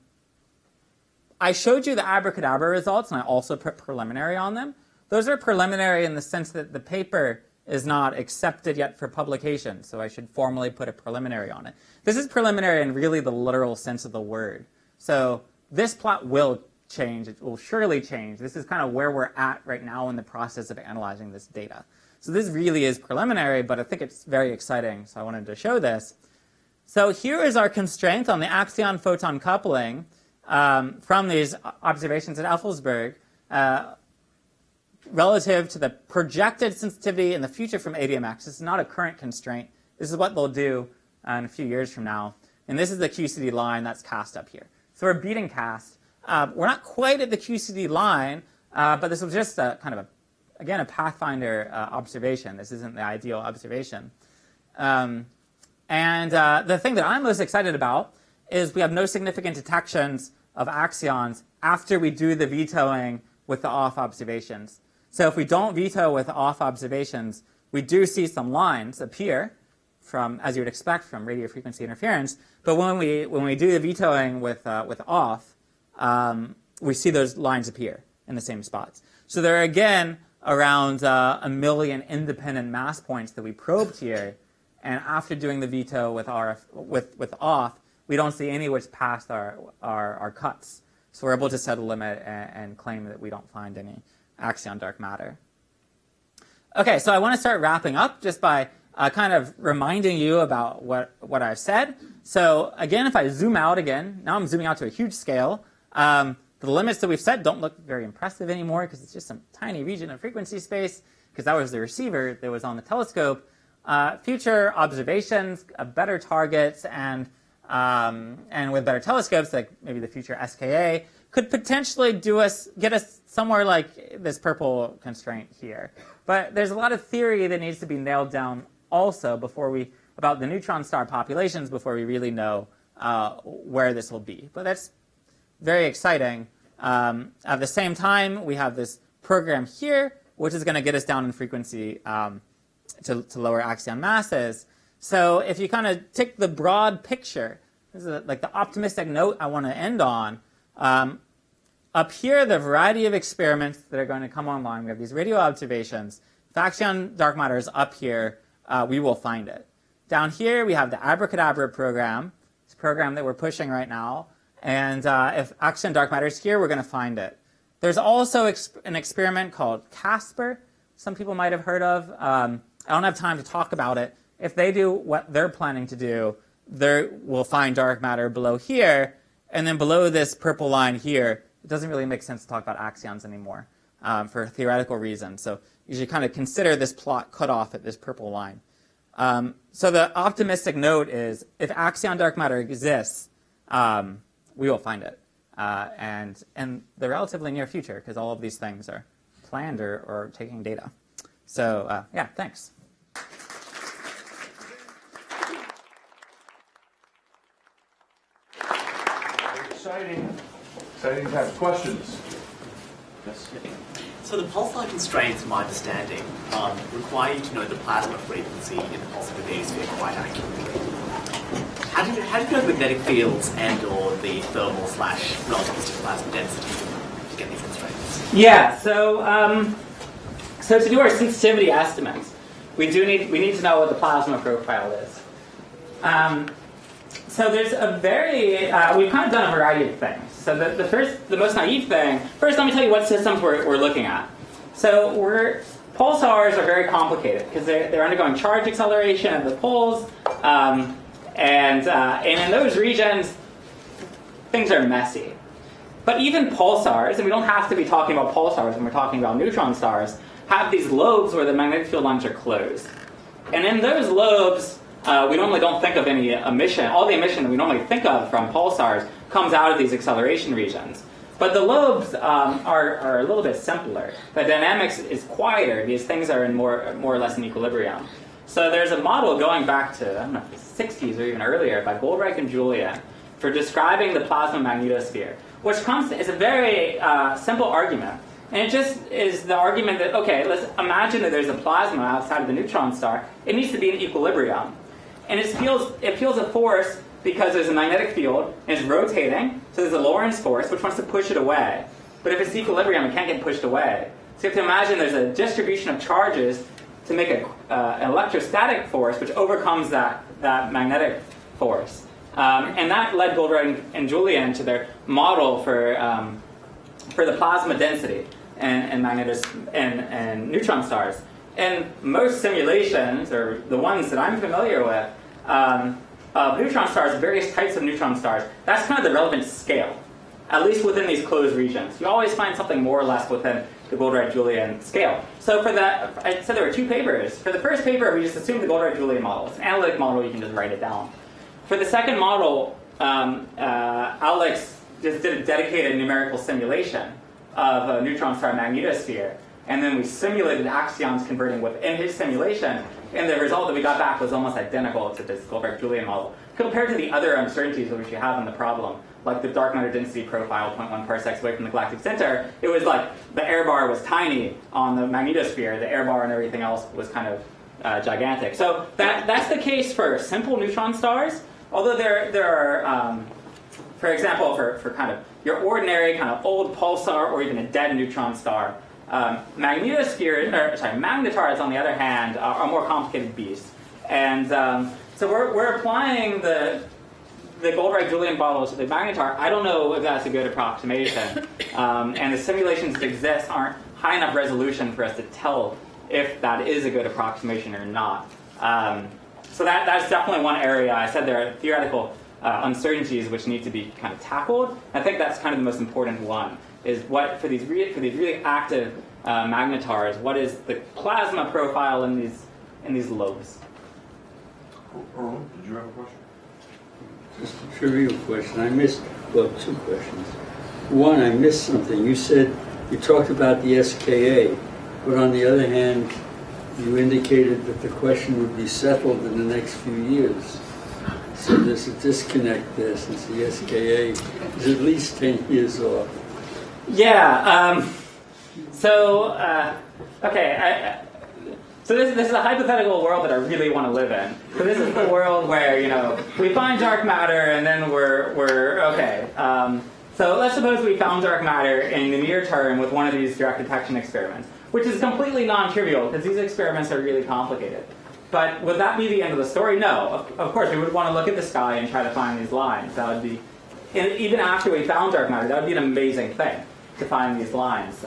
showed you the ABRACADABRA results, and I also put preliminary on them. Those are preliminary in the sense that the paper is not accepted yet for publication, so I should formally put a preliminary on it. This is preliminary in really the literal sense of the word. So this plot will change. It will surely change. This is kind of where we're at right now in the process of analyzing this data. So this really is preliminary, but I think it's very exciting, so I wanted to show this. So here is our constraint on the axion-photon coupling from these observations at Effelsberg relative to the projected sensitivity in the future from ADMX. This is not a current constraint. This is what they'll do in a few years from now. And this is the QCD line that's cast up here. So we're beating cast. We're not quite at the QCD line, but this was just a kind of, again, a Pathfinder observation. This isn't the ideal observation. And the thing that I'm most excited about is we have no significant detections of axions after we do the vetoing with the off observations. So if we don't veto with off observations, we do see some lines appear as you would expect from radio frequency interference. But when we do the vetoing with off, we see those lines appear in the same spots. So there are again around 1 million independent mass points that we probed here, and after doing the veto with off, we don't see any which passed our cuts. So we're able to set a limit and claim that we don't find any axion dark matter. Okay, so I want to start wrapping up just by kind of reminding you about what I've said. So again, if I zoom out again, now I'm zooming out to a huge scale. The limits that we've set don't look very impressive anymore because it's just some tiny region of frequency space, because that was the receiver that was on the telescope. Future observations, better targets, and with better telescopes, like maybe the future SKA, could potentially get us somewhere like this purple constraint here. But there's a lot of theory that needs to be nailed down also about the neutron star populations before we really know where this will be. But that's very exciting. At the same time, we have this program here, which is going to get us down in frequency to lower axion masses. So if you kind of take the broad picture, this is like the optimistic note I want to end on. Up here, the variety of experiments that are going to come online. We have these radio observations. If axion dark matter is up here, we will find it. Down here, we have the ABRACADABRA program. It's a program that we're pushing right now. And if axion dark matter is here, we're going to find it. There's also an experiment called CASPER. Some people might have heard of. I don't have time to talk about it. If they do what they're planning to do, we'll find dark matter below here. And then below this purple line here, it doesn't really make sense to talk about axions anymore for theoretical reasons. So you should kind of consider this plot cut off at this purple line. So the optimistic note is if axion dark matter exists, we will find it. And in the relatively near future, because all of these things are planned or taking data. So yeah, thanks. Exciting type of questions. Yes. So the pulsar constraints, from my understanding, require you to know the plasma frequency in the pulsar sphere quite accurately. How do you know the magnetic fields and/or the thermal/relativistic plasma density to get these constraints? Yeah. So to do our sensitivity estimates, we need to know what the plasma profile is. So there's we've kind of done a variety of things. So the most naive thing, first let me tell you what systems we're looking at. So pulsars are very complicated because they're undergoing charge acceleration of the poles, and in those regions, things are messy. But even pulsars, and we don't have to be talking about pulsars when we're talking about neutron stars, have these lobes where the magnetic field lines are closed. And in those lobes, we normally don't think of any emission. All the emission that we normally think of from pulsars comes out of these acceleration regions. But the lobes are a little bit simpler. The dynamics is quieter because things are in more or less in equilibrium. So there's a model going back to, I don't know, the 60s or even earlier by Goldreich and Julian for describing the plasma magnetosphere, which is a very simple argument. And it just is the argument that, okay, let's imagine that there's a plasma outside of the neutron star. It needs to be in equilibrium. And it feels a force because there's a magnetic field, and it's rotating, so there's a Lorentz force, which wants to push it away. But if it's equilibrium, it can't get pushed away. So you have to imagine there's a distribution of charges to make an electrostatic force, which overcomes that magnetic force. And that led Goldreich and Julian to their model for the plasma density and neutron stars. And most simulations, or the ones that I'm familiar with, of neutron stars, various types of neutron stars, that's kind of the relevant scale, at least within these closed regions. You always find something more or less within the Goldreich-Julian scale. So for that, I said there were two papers. For the first paper, we just assumed the Goldreich-Julian model. It's an analytic model, you can just write it down. For the second model, Alex just did a dedicated numerical simulation of a neutron star magnetosphere. And then we simulated axions converting within his simulation, and the result that we got back was almost identical to this Goldreich-Julian model. Compared to the other uncertainties which you have in the problem, like the dark matter density profile 0.1 parsecs away from the galactic center, it was like the error bar was tiny on the magnetosphere, the error bar and everything else was kind of gigantic. So that's the case for simple neutron stars, although there are, for example, for kind of your ordinary kind of old pulsar or even a dead neutron star, magnetars, on the other hand, are more complicated beasts. And so we're applying the Goldreich-Julian model to the magnetar. I don't know if that's a good approximation. And the simulations that exist aren't high enough resolution for us to tell if that is a good approximation or not. So that's definitely one area. I said there are theoretical uncertainties which need to be kind of tackled. I think that's kind of the most important one, is what, for these really active magnetars, what is the plasma profile in these lobes? Erwin, did you have a question? Just a trivial question. I missed, well, two questions. One, I missed something. You talked about the SKA, but on the other hand, you indicated that the question would be settled in the next few years. So there's a disconnect there, since the SKA is at least 10 years off. Yeah. Okay. So this is a hypothetical world that I really want to live in. So this is the world where, we find dark matter and then we're okay. So let's suppose we found dark matter in the near term with one of these direct detection experiments, which is completely non-trivial because these experiments are really complicated. But would that be the end of the story? No. Of course, we would want to look at the sky and try to find these lines. That would be, even after we found dark matter, that would be an amazing thing to find these lines.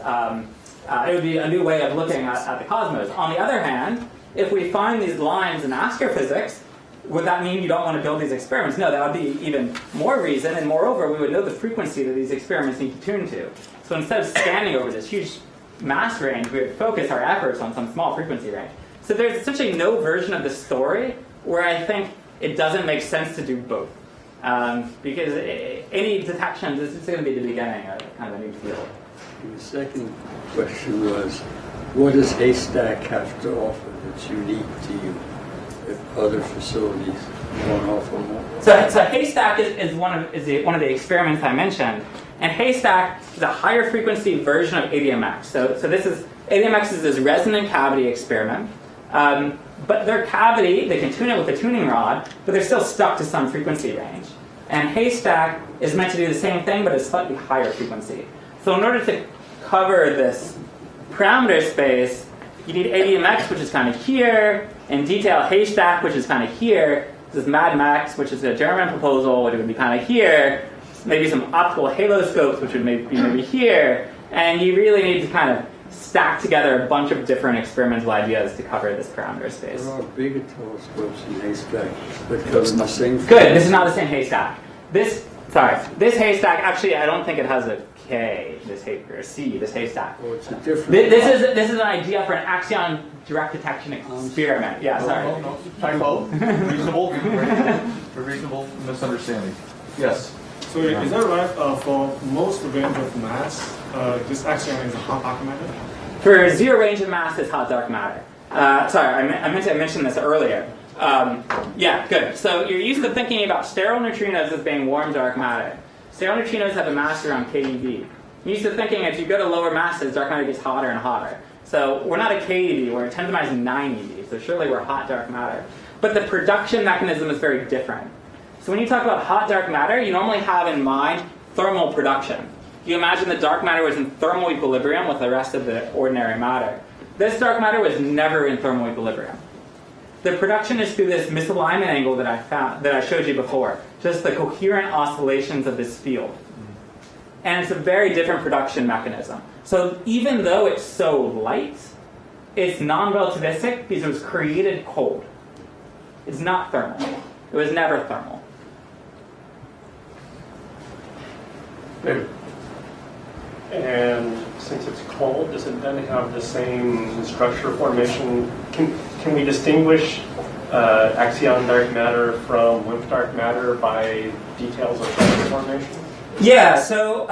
It would be a new way of looking at the cosmos. On the other hand, if we find these lines in astrophysics, would that mean you don't want to build these experiments? No, that would be even more reason, and moreover, we would know the frequency that these experiments need to tune to. So instead of scanning over this huge mass range, we would focus our efforts on some small frequency range. So there's essentially no version of the story where I think it doesn't make sense to do both. Because any detection, this is going to be the beginning of kind of a new field. And the second question was, what does Haystack have to offer that's unique to you that other facilities don't offer more? So Haystack is one of the experiments I mentioned, and Haystack is a higher frequency version of ADMX. So ADMX is this resonant cavity experiment, but their cavity, they can tune it with a tuning rod, but they're still stuck to some frequency range. And Haystack is meant to do the same thing, but at a slightly higher frequency. So in order to cover this parameter space, you need ADMX, which is kind of here, and detail Haystack, which is kind of here. This is MADMAX, which is a German proposal, which would be kind of here. Maybe some optical haloscopes, which would be maybe here. And you really need to kind of stack together a bunch of different experimental ideas to cover this parameter space. There are bigger telescopes in Haystack that cover the same. Good. This is not the same Haystack. This Haystack, actually, I don't think it has a K, or C, this Haystack. Oh, it's a different. This is an idea for an Axion direct detection experiment. Yeah, sorry. No. Typo. Reasonable misunderstanding. Yes. So is that right, for most range of mass, this axion is a hot dark matter? For zero range of mass, it's hot dark matter. Sorry, I meant to mention this earlier. Yeah, good. So you're used to thinking about sterile neutrinos as being warm dark matter. Sterile neutrinos have a mass around keV. You're used to thinking as you go to lower masses, dark matter gets hotter and hotter. So we're not a keV, we're a 10 to the minus 9 eV. So surely we're hot dark matter. But the production mechanism is very different. So when you talk about hot dark matter, you normally have in mind thermal production. You imagine the dark matter was in thermal equilibrium with the rest of the ordinary matter. This dark matter was never in thermal equilibrium. The production is through this misalignment angle that I showed you before, just the coherent oscillations of this field. And it's a very different production mechanism. So even though it's so light, it's non-relativistic because it was created cold. It's not thermal. It was never thermal. David. And since it's cold, does it then have the same structure formation? Can we distinguish axion dark matter from WIMP dark matter by details of structure formation? Yeah, so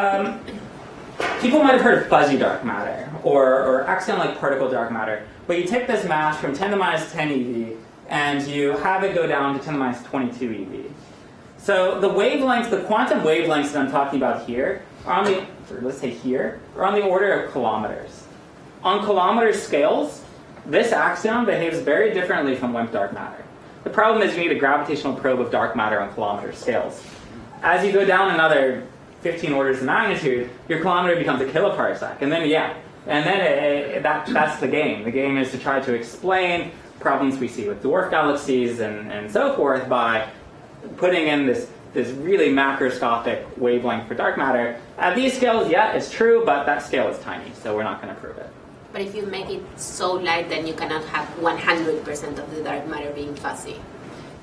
people might have heard of fuzzy dark matter or axion-like particle dark matter, but you take this mass from 10 to the minus 10 eV and you have it go down to 10 to the minus 22 eV. So the wavelengths, the quantum wavelengths that I'm talking about here are on the order of kilometers. On kilometer scales, this axion behaves very differently from WIMP dark matter. The problem is you need a gravitational probe of dark matter on kilometer scales. As you go down another 15 orders of magnitude, your kilometer becomes a kiloparsec. And then, that's the game. The game is to try to explain problems we see with dwarf galaxies and so forth by putting in this really macroscopic wavelength for dark matter. At these scales, yeah, it's true, but that scale is tiny, so we're not going to prove it. But if you make it so light, then you cannot have 100% of the dark matter being fuzzy.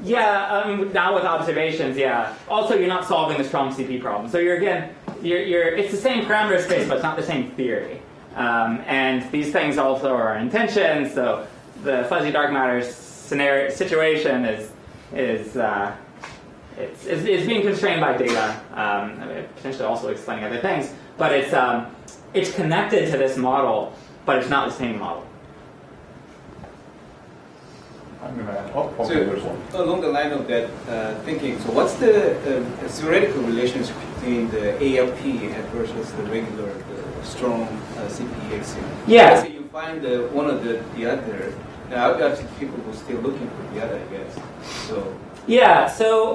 Yeah, now with observations, yeah. Also, you're not solving the strong CP problem. So it's the same parameter space, but it's not the same theory. And these things also are intention. So the fuzzy dark matter situation is being constrained by data. Potentially also explaining other things, but it's connected to this model, but it's not the same model. I'm going to add. Oh, okay, there's one. Along the line of that thinking, so what's the theoretical relationship between the ALP versus the regular, the strong CP axion? Yeah. Let's say you find one of the other. Now, obviously, people will still looking for the other, I guess. So. Yeah. So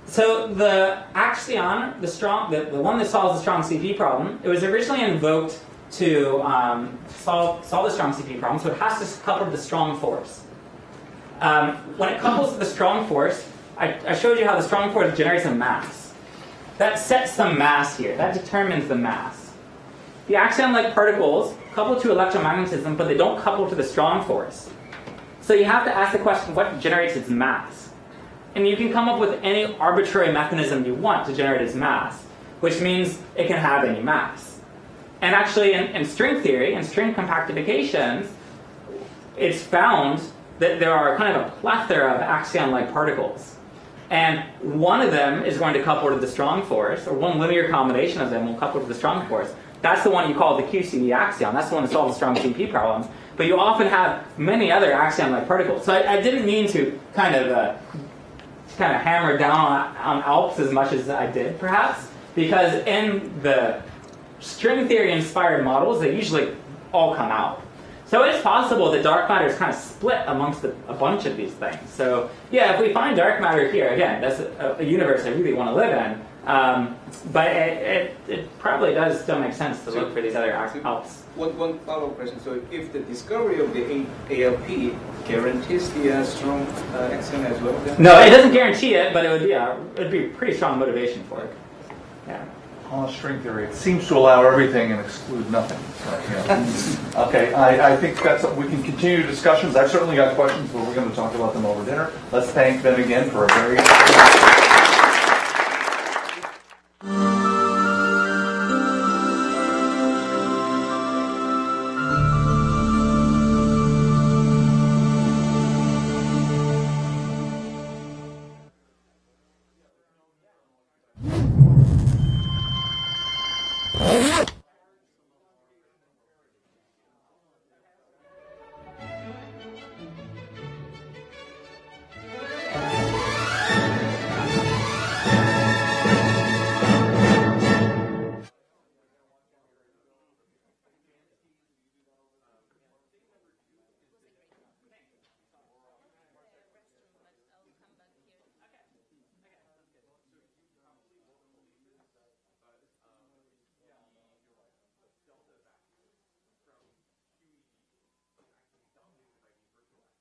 the axion, the one that solves the strong CP problem, it was originally invoked to solve the strong CP problem, so it has to couple to the strong force. When it couples to the strong force, I showed you how the strong force generates a mass. That sets some mass here. That determines the mass. The axion-like particles couple to electromagnetism, but they don't couple to the strong force. So you have to ask the question, what generates its mass? And you can come up with any arbitrary mechanism you want to generate its mass, which means it can have any mass. And actually, in string theory, in string compactifications, it's found that there are kind of a plethora of axion-like particles. And one of them is going to couple to the strong force, or one linear combination of them will couple to the strong force. That's the one you call the QCD axion. That's the one that solves the strong CP problems. But you often have many other axion-like particles. So I didn't mean to kind of hammer down on ALPs as much as I did, perhaps, because in the string theory inspired models, they usually all come out. So it's possible that dark matter is kind of split amongst a bunch of these things. So yeah, if we find dark matter here, again, that's a universe I really want to live in. But it probably does still make sense to look for these other ALPs. One follow-up question. So if the discovery of the ALP guarantees the strong axion as well, then? No, it doesn't guarantee it, but it'd be pretty strong motivation for it. Yeah. String theory. It seems to allow everything and exclude nothing. So, okay, I think we can continue discussions. I've certainly got questions, but we're going to talk about them over dinner. Let's thank them again for a very